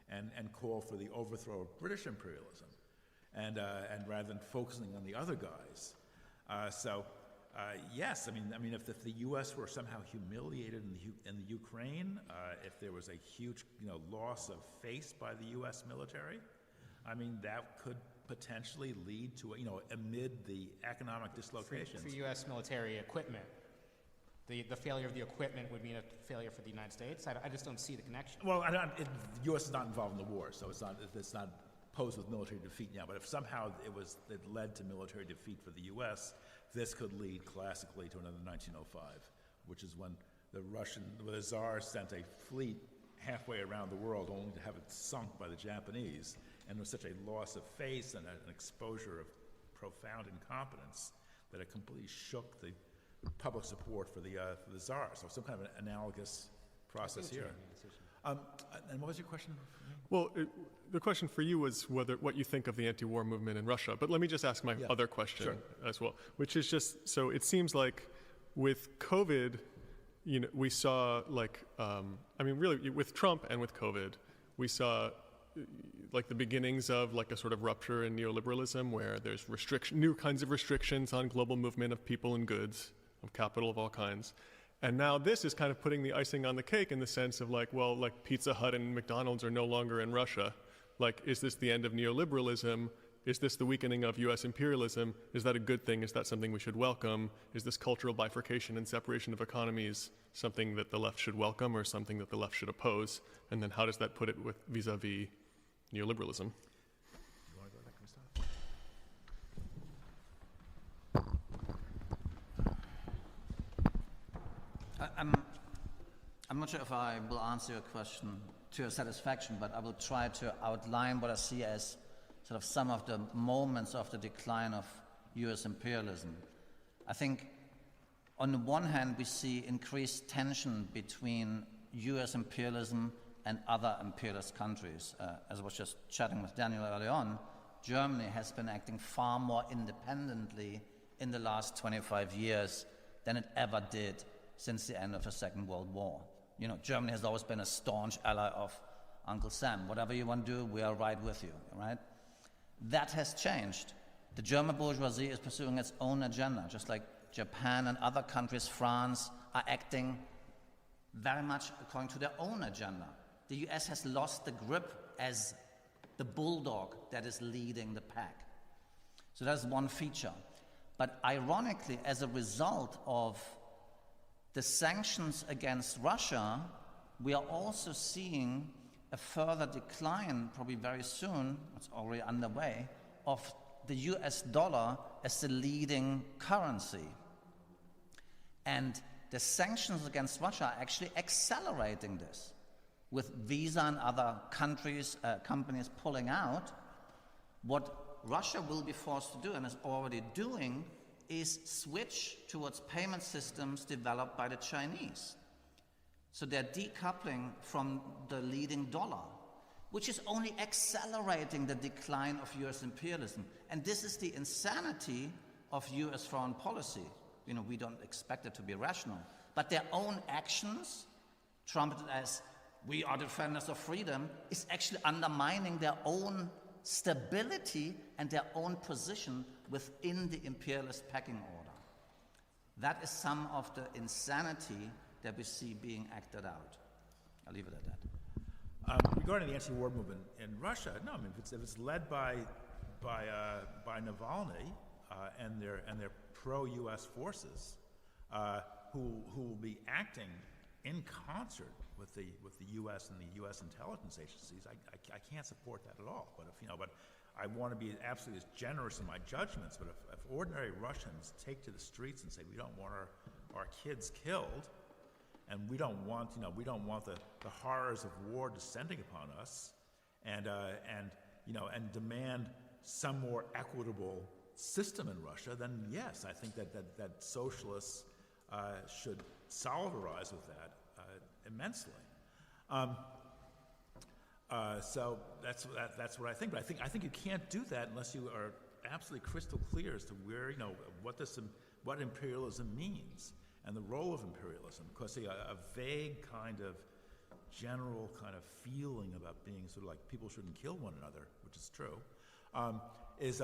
and call for the overthrow of British imperialism, and rather than focusing on the other guys. Yes, if the U.S. were somehow humiliated in the Ukraine, if there was a huge loss of face by the U.S. military, that could potentially lead to amid the economic dislocations. For U.S. military equipment, the failure of the equipment would mean a failure for the United States. I just don't see the connection. Well, the U.S. is not involved in the war, so it's not posed with military defeat now. But if somehow it led to military defeat for the U.S., this could lead classically to another 1905, which is when the Tsar sent a fleet halfway around the world only to have it sunk by the Japanese. And there was such a loss of face and an exposure of profound incompetence that it completely shook the public support for the Tsar. So some kind of an analogous process here. And what was your question? Well, the question for you was what you think of the anti-war movement in Russia. But let me just ask my other question as well, which is just, so it seems like with COVID, we saw really with Trump and with COVID, we saw like the beginnings of like a sort of rupture in neoliberalism where there's new kinds of restrictions on global movement of people and goods, of capital of all kinds. And now this is kind of putting the icing on the cake in the sense of like Pizza Hut and McDonald's are no longer in Russia. Like, is this the end of neoliberalism? Is this the weakening of U.S. imperialism? Is that a good thing? Is that something we should welcome? Is this cultural bifurcation and separation of economies something that the left should welcome or something that the left should oppose? And then how does that put it with vis-a-vis neoliberalism? I'm not sure if I will answer your question to your satisfaction, but I will try to outline what I see as sort of some of the moments of the decline of U.S. imperialism. I think on the one hand, we see increased tension between U.S. imperialism and other imperialist countries. As I was just chatting with Daniel early on, Germany has been acting far more independently in the last 25 years than it ever did since the end of the Second World War. Germany has always been a staunch ally of Uncle Sam. Whatever you want to do, we are right with you, right? That has changed. The German bourgeoisie is pursuing its own agenda, just like Japan and other countries, France, are acting very much according to their own agenda. The US has lost the grip as the bulldog that is leading the pack. So that's one feature. But ironically, as a result of the sanctions against Russia, we are also seeing a further decline, probably very soon, it's already underway, of the US dollar as the leading currency. And the sanctions against Russia are actually accelerating this. With Visa and other companies pulling out, what Russia will be forced to do, and is already doing, is switch towards payment systems developed by the Chinese. So they're decoupling from the leading dollar, which is only accelerating the decline of US imperialism. And this is the insanity of US foreign policy. We don't expect it to be rational, but their own actions, trumpeted as we are defenders of freedom, is actually undermining their own stability and their own position within the imperialist pecking order. That is some of the insanity that we see being acted out. I'll leave it at that. Regarding the anti-war movement in Russia, no, I mean, if it's led by Navalny and their pro-U.S. forces, who will be acting in concert with the U.S. and the U.S. intelligence agencies, I can't support that at all. But but I want to be absolutely as generous in my judgments. But if ordinary Russians take to the streets and say we don't want our kids killed, and we don't want the horrors of war descending upon us, and demand some more equitable system in Russia, then yes, I think that socialists should solidarize with that immensely. So that's what I think. But I think you can't do that unless you are absolutely crystal clear as to where what imperialism means and the role of imperialism. Because a vague kind of general kind of feeling about being sort of like people shouldn't kill one another, which is true, is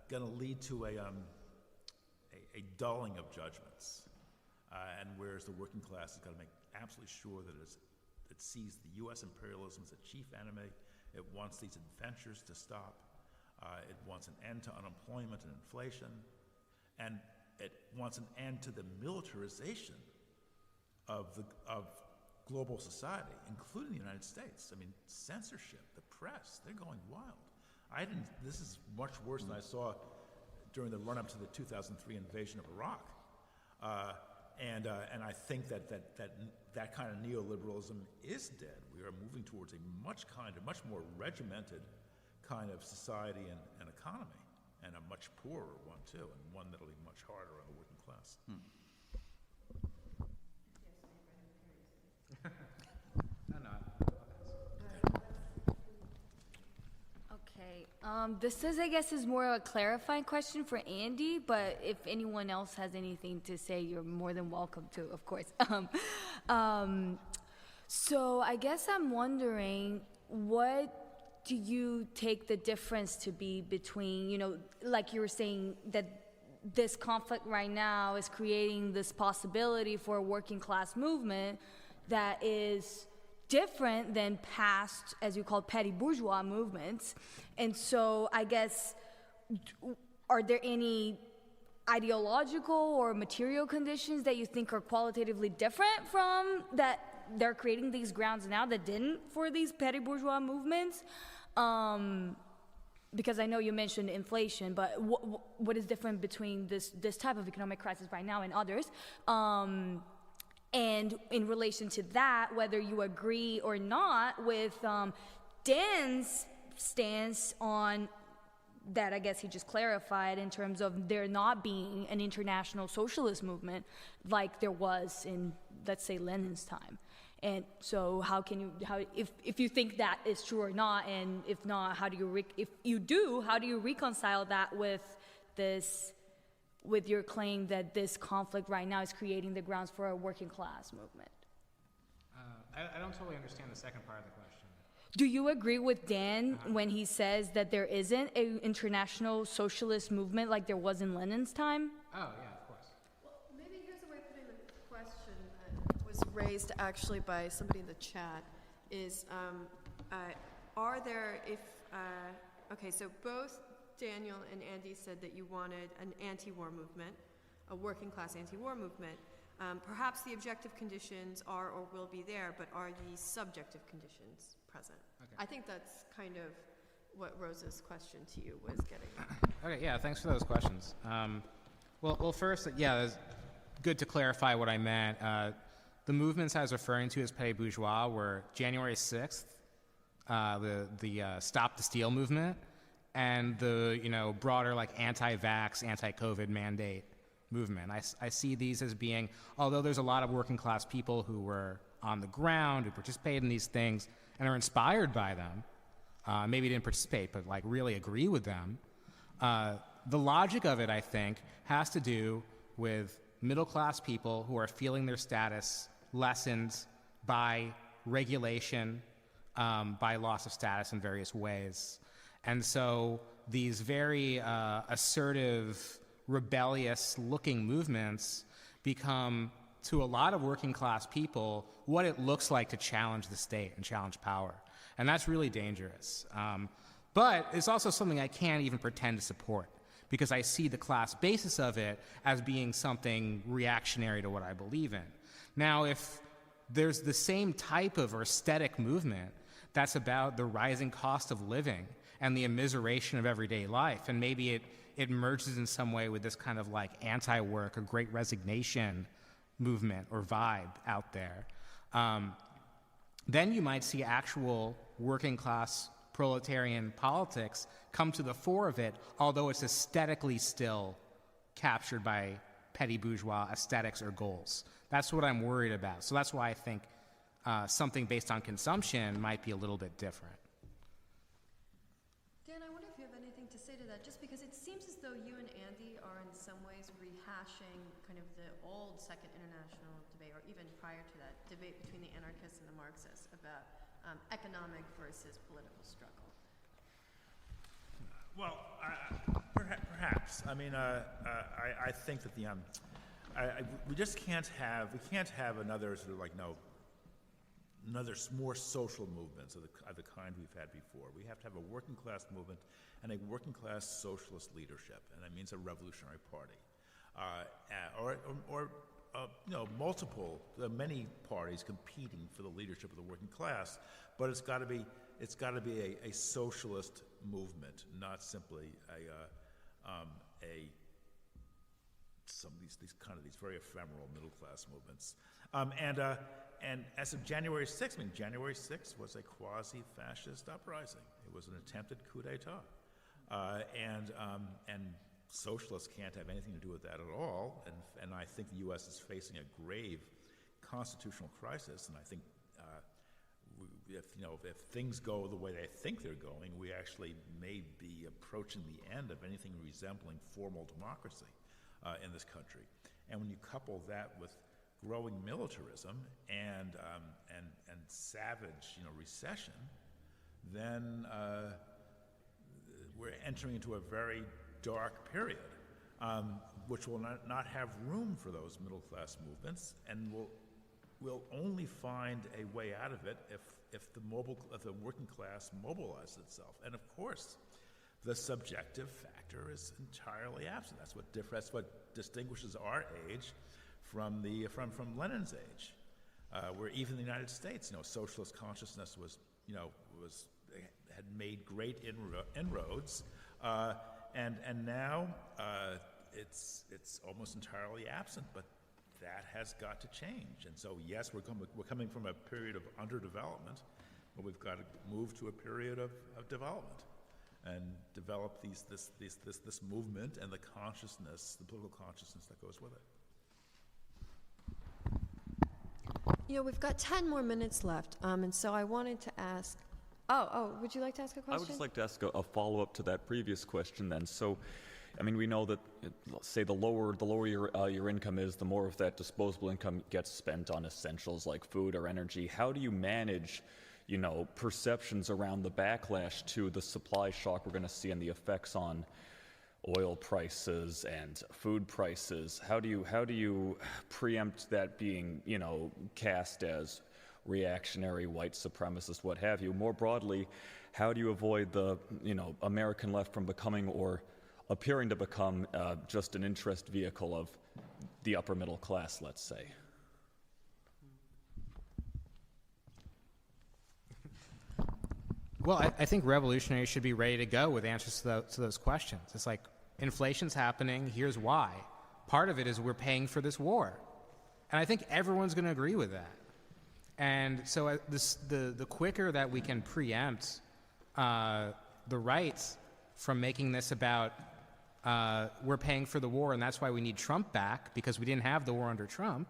going to lead to a dulling of judgments, and whereas the working class has got to make absolutely sure that it sees the U.S. imperialism as a chief enemy. It wants these adventures to stop. It wants an end to unemployment and inflation, and it wants an end to the militarization of global society, including the United States. I mean, censorship, the press, they're going wild. This is much worse than I saw during the run-up to the 2003 invasion of Iraq. And I think that kind of neoliberalism is dead. We are moving towards a much more regimented kind of society and economy, and a much poorer one too, and one that'll be much harder on the working class. Okay. This is, I guess, is more of a clarifying question for Andy, but if anyone else has anything to say, you're more than welcome to, of course. So I guess I'm wondering, what do you take the difference to be between, like you were saying, that this conflict right now is creating this possibility for a working class movement that is different than past, as you call, petty bourgeois movements. And so I guess, are there any ideological or material conditions that you think are qualitatively different from that they're creating these grounds now that didn't for these petty bourgeois movements? Because I know you mentioned inflation, but what is different between this type of economic crisis right now and others? And in relation to that, whether you agree or not with Dan's stance on that, I guess he just clarified in terms of there not being an international socialist movement like there was in, let's say, Lenin's time. And so if you think that is true or not, and if not, how do you reconcile that with your claim that this conflict right now is creating the grounds for a working class movement? I don't totally understand the second part of the question. Do you agree with Dan when he says that there isn't an international socialist movement like there was in Lenin's time? Oh, yeah, of course. Well, maybe here's a way of putting the question that was raised actually by somebody in the chat, is are there, okay, so both Daniel and Andy said that you wanted an anti-war movement, a working class anti-war movement. Perhaps the objective conditions are or will be there, but are the subjective conditions present? Okay. I think that's kind of what Rosa's question to you was getting at. Okay, yeah, thanks for those questions. Well, first, yeah, it's good to clarify what I meant. The movements I was referring to as petty bourgeois were January 6th, the Stop the Steal movement, and the broader like anti-vax, anti-COVID mandate movement. I see these as being, although there's a lot of working class people who were on the ground, who participate in these things and are inspired by them, maybe didn't participate, but like really agree with them. The logic of it, I think, has to do with middle class people who are feeling their status lessened by regulation, by loss of status in various ways. And so these very assertive, rebellious-looking movements become to a lot of working class people what it looks like to challenge the state and challenge power. And that's really dangerous. But it's also something I can't even pretend to support because I see the class basis of it as being something reactionary to what I believe in. Now, if there's the same type of or aesthetic movement that's about the rising cost of living and the immiseration of everyday life, and maybe it merges in some way with this kind of like anti-work or great resignation movement or vibe out there, then you might see actual working class proletarian politics come to the fore of it, although it's aesthetically still captured by petty bourgeois aesthetics or goals. That's what I'm worried about. So that's why I think something based on consumption might be a little bit different. Dan, I wonder if you have anything to say to that, just because it seems as though you and Andy are in some ways rehashing kind of the old Second International debate, or even prior to that, debate between the anarchists and the Marxists about economic versus political struggle. Well, perhaps. I mean, I think that we just can't have another sort of like more social movements of the kind we've had before. We have to have a working class movement and a working class socialist leadership, and that means a revolutionary party, or many parties competing for the leadership of the working class. But it's got to be a socialist movement, not simply these very ephemeral middle class movements. And as of January 6th, January 6th was a quasi-fascist uprising. It was an attempted coup d'etat. And socialists can't have anything to do with that at all. And I think the U.S. is facing a grave constitutional crisis. And I think if things go the way they think they're going, we actually may be approaching the end of anything resembling formal democracy in this country. And when you couple that with growing militarism and savage, recession, then we're entering into a very dark period, which will not have room for those middle class movements, and will only find a way out of it if the working class mobilizes itself. And of course, the subjective factor is entirely absent. That's what distinguishes our age from Lenin's age, where even the United States, socialist consciousness had made great inroads, and now it's almost entirely absent. But that has got to change. And so yes, we're coming from a period of underdevelopment, but we've got to move to a period of development and develop this movement and the political consciousness that goes with it. We've got 10 more minutes left, and so I wanted to ask, would you like to ask a question? I would just like to ask a follow-up to that previous question then. So, we know that, say, the lower your income is, the more of that disposable income gets spent on essentials like food or energy. How do you manage, perceptions around the backlash to the supply shock we're going to see and the effects on oil prices and food prices? How do you preempt that being, cast as reactionary, white supremacist, what have you? More broadly, how do you avoid the, American left from becoming or appearing to become just an interest vehicle of the upper middle class, let's say? Well, I think revolutionaries should be ready to go with answers to those questions. It's like, inflation's happening, here's why. Part of it is we're paying for this war. And I think everyone's going to agree with that. And so the quicker that we can preempt the right from making this about we're paying for the war and that's why we need Trump back because we didn't have the war under Trump,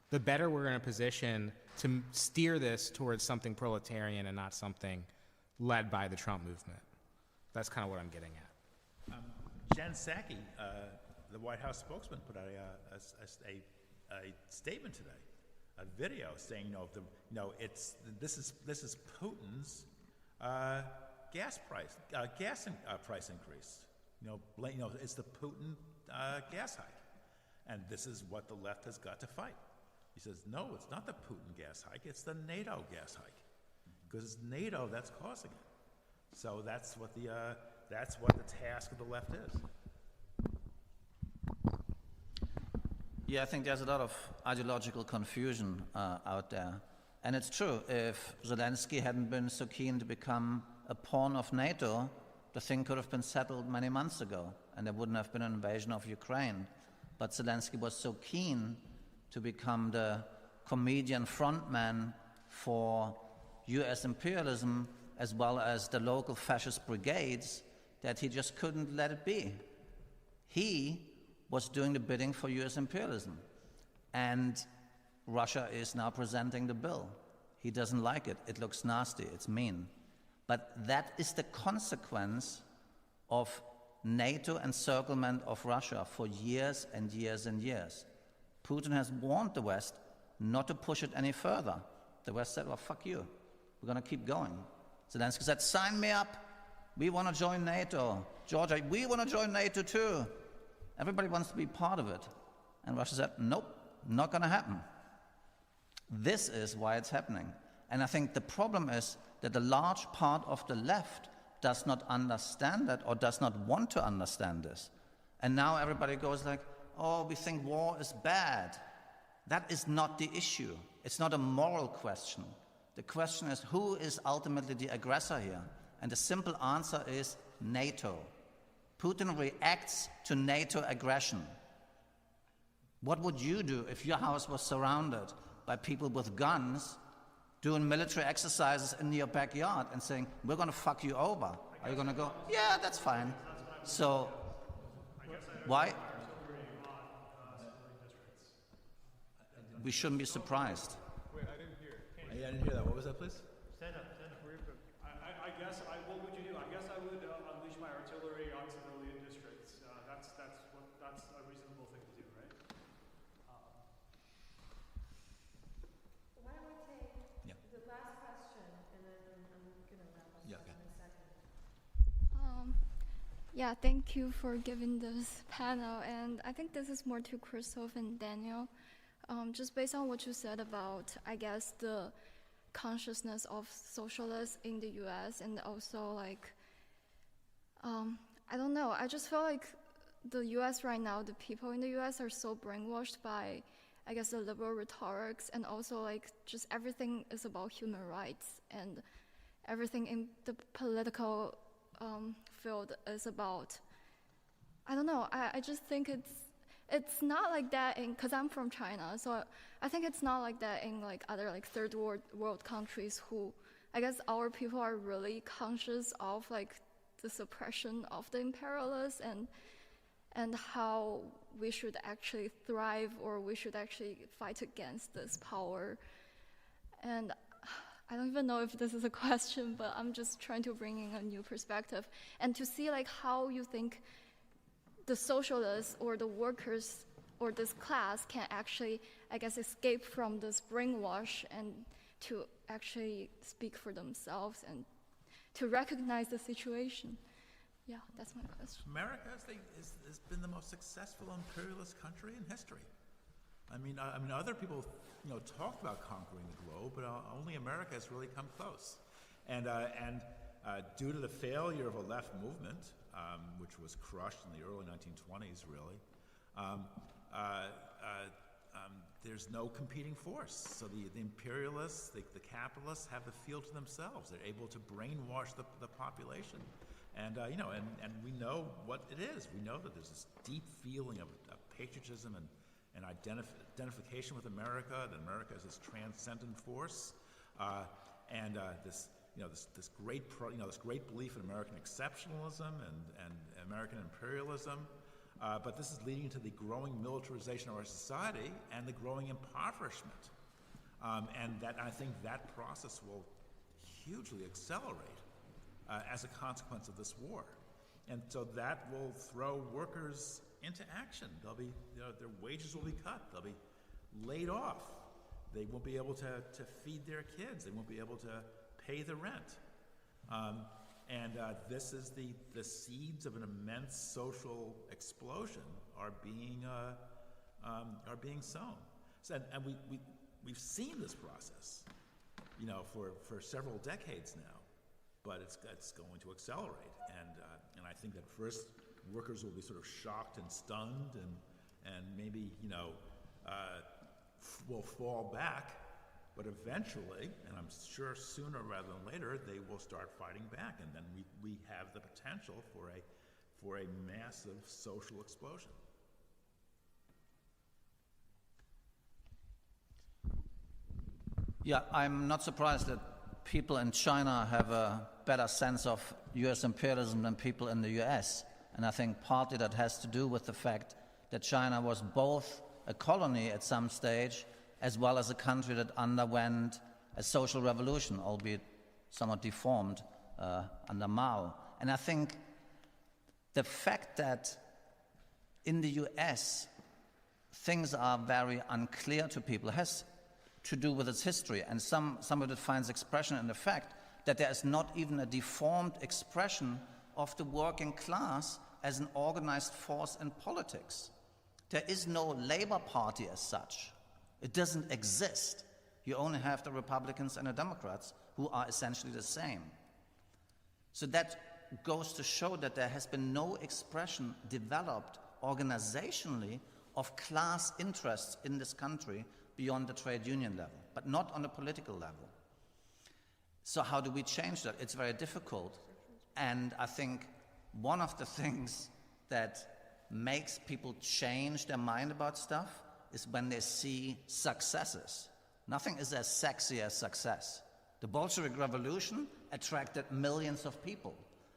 the better we're in a position to steer this towards something proletarian and not something led by the Trump movement. That's kind of what I'm getting at. Jen Psaki, the White House spokesman, put out a statement today, a video saying, this is Putin's gas price increase. It's the Putin gas hike, and this is what the left has got to fight. He says, no, it's not the Putin gas hike, it's the NATO gas hike. Because it's NATO that's causing it. So that's what the task of the left is. Yeah, I think there's a lot of ideological confusion out there. And it's true, if Zelensky hadn't been so keen to become a pawn of NATO, the thing could have been settled many months ago, and there wouldn't have been an invasion of Ukraine. But Zelensky was so keen to become the comedian frontman for US imperialism as well as the local fascist brigades that he just couldn't let it be. He was doing the bidding for US imperialism. And Russia is now presenting the bill. He doesn't like it. It looks nasty. It's mean. But that is the consequence of NATO encirclement of Russia for years and years and years. Putin has warned the West not to push it any further. The West said, well, fuck you. We're going to keep going. Zelensky said, sign me up. We want to join NATO. Georgia, we want to join NATO too. Everybody wants to be part of it. And Russia said, nope, not going to happen. This is why it's happening. And I think the problem is that a large part of the left does not understand that or does not want to understand this. And now everybody goes like, oh, we think war is bad. That is not the issue. It's not a moral question. The question is, who is ultimately the aggressor here? And the simple answer is NATO. Putin reacts to NATO aggression. What would you do if your house was surrounded by people with guns doing military exercises in your backyard and saying, we're going to fuck you over? Are you going to go, yeah, that's fine. So, why? We shouldn't be surprised. Wait, I didn't hear. I didn't hear that. What was that, please? Stand up. I guess, what would you do? I guess I would unleash my artillery on civilian districts. That's a reasonable thing to do, right? Why don't we take Yeah. the last question, and then I'm gonna wrap up Yeah, okay. in a second. Yeah, thank you for giving this panel. And I think this is more to Christoph and Daniel. Just based on what you said about, I guess, the consciousness of socialists in the US, and also like, I don't know, I just feel like the US right now, the people in the US are so brainwashed by, I guess, the liberal rhetorics, and also like just everything is about human rights, and everything in the political field is about, I don't know, I just think it's not like that in, because I'm from China, so I think it's not like that in like other like third world countries who, I guess our people are really conscious of like the suppression of the imperialists and how we should actually thrive, or we should actually fight against this power. And I don't even know if this is a question, but I'm just trying to bring in a new perspective and to see like how you think the socialists or the workers or this class can actually, I guess, escape from this brainwash and to actually speak for themselves and to recognize the situation. Yeah, that's my question. America has been the most successful imperialist country in history. I mean, other people, talked about conquering the globe, but only America has really come close. And due to the failure of a left movement, which was crushed in the early 1920s, really, there's no competing force. So the imperialists, the capitalists have the field to themselves. They're able to brainwash the population. And, and we know what it is. We know that there's this deep feeling of patriotism and identification with America, that America is this transcendent force, and this great belief in American exceptionalism and American imperialism. But this is leading to the growing militarization of our society and the growing impoverishment. And I think that process will hugely accelerate as a consequence of this war. And so that will throw workers into action. They'll be, their wages will be cut. They'll be laid off. They won't be able to feed their kids. They won't be able to pay the rent. This is the seeds of an immense social explosion are being sown. So, and we've seen this process, you know, for several decades now, but it's going to accelerate. And I think that first workers will be sort of shocked and stunned and maybe, you know, will fall back, but eventually, and I'm sure sooner rather than later, they will start fighting back, and then we have the potential for a massive social explosion. Yeah, I'm not surprised that people in China have a better sense of US imperialism than people in the US. And I think partly that has to do with the fact that China was both a colony at some stage as well as a country that underwent a social revolution, albeit somewhat deformed under Mao. And I think the fact that in the US things are very unclear to people has to do with its history, and some of it finds expression in the fact that there is not even a deformed expression of the working class as an organized force in politics. There is no Labor Party as such. It doesn't exist. You only have the Republicans and the Democrats, who are essentially the same. So that goes to show that there has been no expression developed organizationally of class interests in this country beyond the trade union level, but not on the political level. So how do we change that? It's very difficult. And I think one of the things that makes people change their mind about stuff is when they see successes. Nothing is as sexy as success. The Bolshevik Revolution attracted millions of people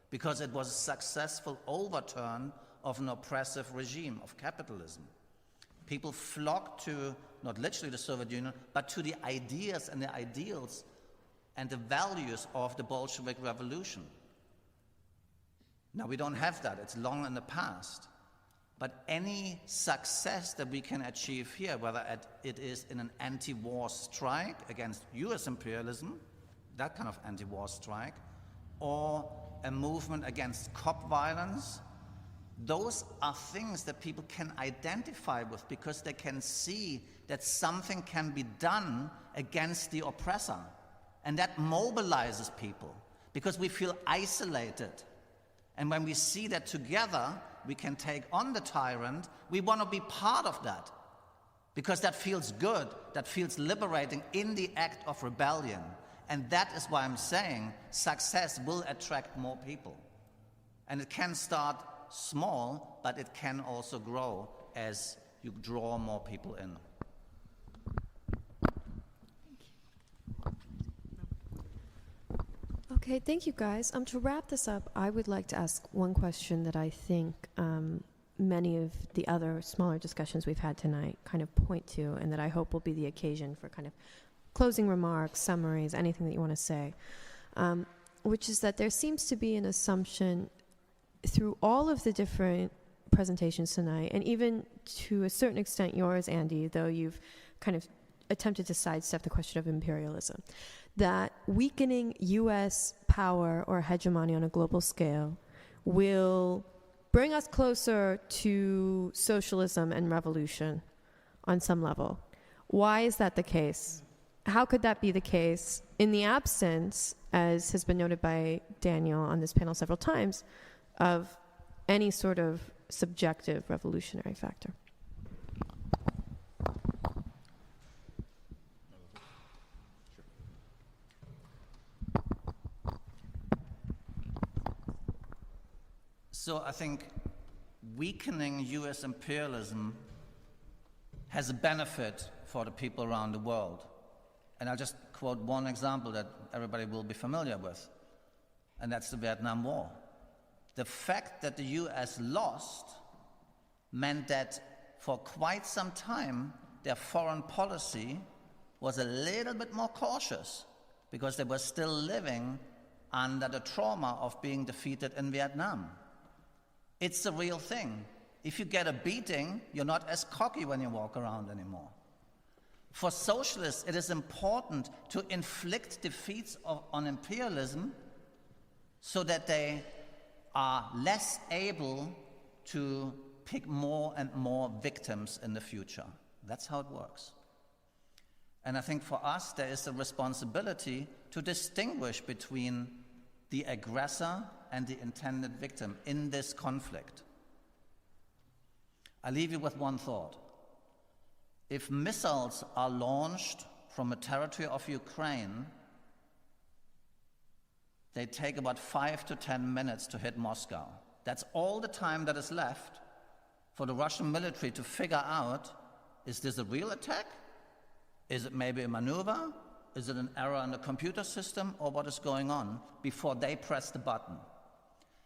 because it was a successful overturn of an oppressive regime of capitalism. People flocked to, not literally the Soviet Union, but to the ideas and the ideals and the values of the Bolshevik Revolution. Now, we don't have that. It's long in the past. But any success that we can achieve here, whether it is in an anti-war strike against US imperialism, that kind of anti-war strike, or a movement against cop violence, those are things that people can identify with because they can see that something can be done against the oppressor. And that mobilizes people because we feel isolated. And when we see that together we can take on the tyrant, we want to be part of that because that feels good, that feels liberating in the act of rebellion. And that is why I'm saying success will attract more people. And it can start small, but it can also grow as you draw more people in. Okay, thank you guys. To wrap this up, I would like to ask one question that I think many of the other smaller discussions we've had tonight kind of point to, and that I hope will be the occasion for kind of closing remarks, summaries, anything that you want to say, which is that there seems to be an assumption through all of the different presentations tonight, and even to a certain extent yours, Andy, though you've kind of attempted to sidestep the question of imperialism, that weakening U.S. power or hegemony on a global scale will bring us closer to socialism and revolution on some level. Why is that the case? How could that be the case in the absence, as has been noted by Daniel on this panel several times, of any sort of subjective revolutionary factor? So I think weakening US imperialism has a benefit for the people around the world. And I'll just quote one example that everybody will be familiar with, and that's the Vietnam War. The fact that the US lost meant that for quite some time their foreign policy was a little bit more cautious because they were still living under the trauma of being defeated in Vietnam. It's a real thing. If you get a beating, you're not as cocky when you walk around anymore. For socialists, it is important to inflict defeats on imperialism so that they are less able to pick more and more victims in the future. That's how it works. And I think for us, there is a responsibility to distinguish between the aggressor and the intended victim in this conflict. I leave you with one thought. If missiles are launched from a territory of Ukraine, they take about 5 to 10 minutes to hit Moscow. That's all the time that is left for the Russian military to figure out, is this a real attack? Is it maybe a maneuver? Is it an error in the computer system? Or what is going on before they press the button?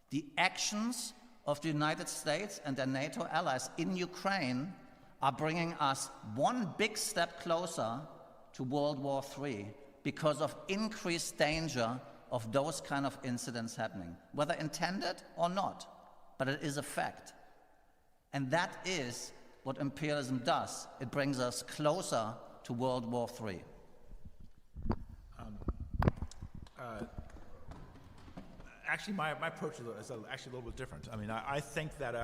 The actions of the United States and their NATO allies in Ukraine are bringing us one big step closer to World War III because of increased danger of those kind of incidents happening, whether intended or not, but it is a fact. And that is what imperialism does. It brings us closer to World War III. Actually, my approach is actually a little bit different. I mean, I think that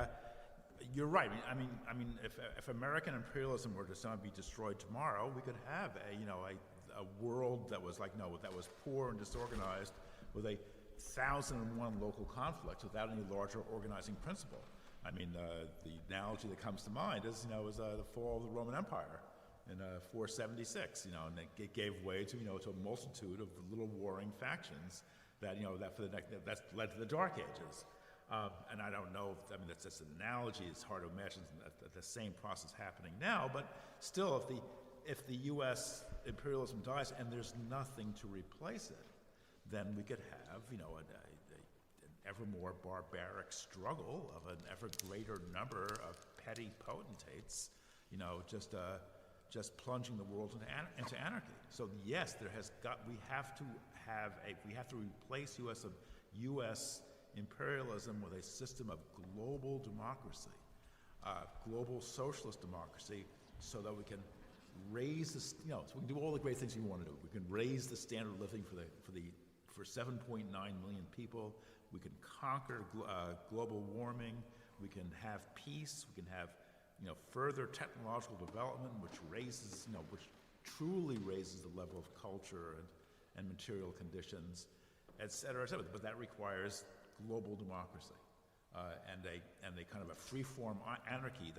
you're right. I mean, if American imperialism were to somehow be destroyed tomorrow, we could have a world that was that was poor and disorganized, with 1,001 local conflicts without any larger organizing principle. I mean, the analogy that comes to mind is the fall of the Roman Empire in 476. And it gave way to to a multitude of little warring factions that that's led to the Dark Ages. And I don't know. That's just an analogy. It's hard to imagine that the same process happening now. But still, if the U.S. imperialism dies and there's nothing to replace it, then we could have an ever more barbaric struggle of an ever greater number of petty potentates, just plunging the world into anarchy. So yes, we have to replace U.S. imperialism with a system of global democracy, global socialist democracy, so that we can raise the, so we can do all the great things we want to do. We can raise the standard of living for 7.9 million people. We can conquer global warming. We can have peace. We can have further technological development, which which truly raises the level of culture and material conditions, et cetera, et cetera. But that requires global democracy and a kind of a free-form anarchy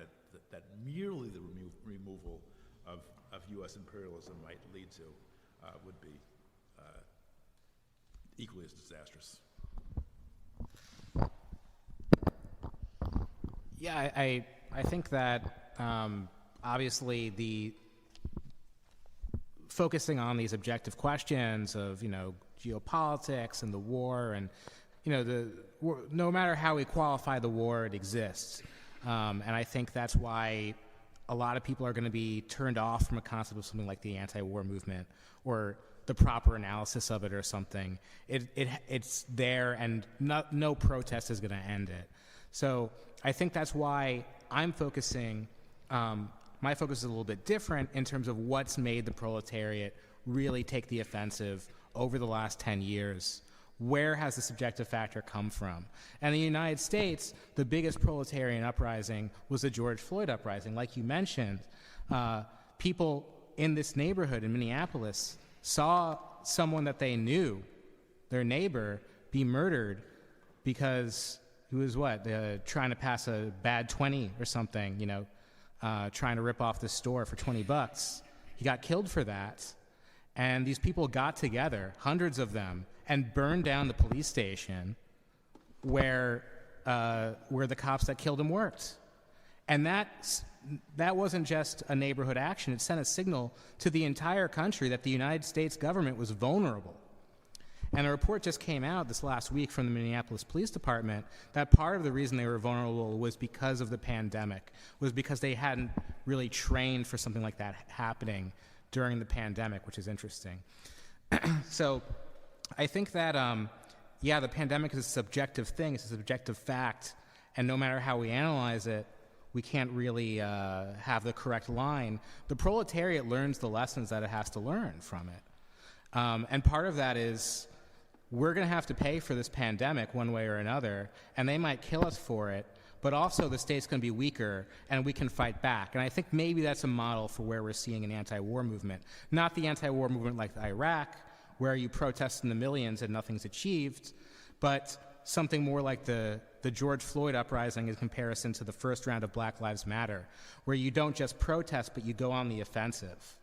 that merely the removal of U.S. imperialism might lead to would be equally as disastrous. Yeah, I think that obviously the focusing on these objective questions of geopolitics and the war and no matter how we qualify the war, it exists, and I think that's why a lot of people are going to be turned off from a concept of something like the anti-war movement or the proper analysis of it or something. It's there, and no protest is going to end it. So I think that's why I'm focusing, my focus is a little bit different in terms of what's made the proletariat really take the offensive over the last 10 years. Where has the subjective factor come from? And in the United States, the biggest proletarian uprising was the George Floyd uprising. Like you mentioned, people in this neighborhood in Minneapolis saw someone that they knew, their neighbor, be murdered because he was trying to pass a bad 20 or something, trying to rip off the store for $20. He got killed for that. And these people got together, hundreds of them, and burned down the police station where the cops that killed him worked. And that wasn't just a neighborhood action. It sent a signal to the entire country that the United States government was vulnerable. And a report just came out this last week from the Minneapolis Police Department that part of the reason they were vulnerable was because of the pandemic, was because they hadn't really trained for something like that happening during the pandemic, which is interesting. So I think that, the pandemic is a subjective thing. It's a subjective fact. And no matter how we analyze it, we can't really have the correct line. The proletariat learns the lessons that it has to learn from it. And part of that is we're going to have to pay for this pandemic one way or another, and they might kill us for it, but also the state's going to be weaker and we can fight back. And I think maybe that's a model for where we're seeing an anti-war movement. Not the anti-war movement like Iraq, where you protest in the millions and nothing's achieved, but something more like the George Floyd uprising in comparison to the first round of Black Lives Matter, where you don't just protest, but you go on the offensive.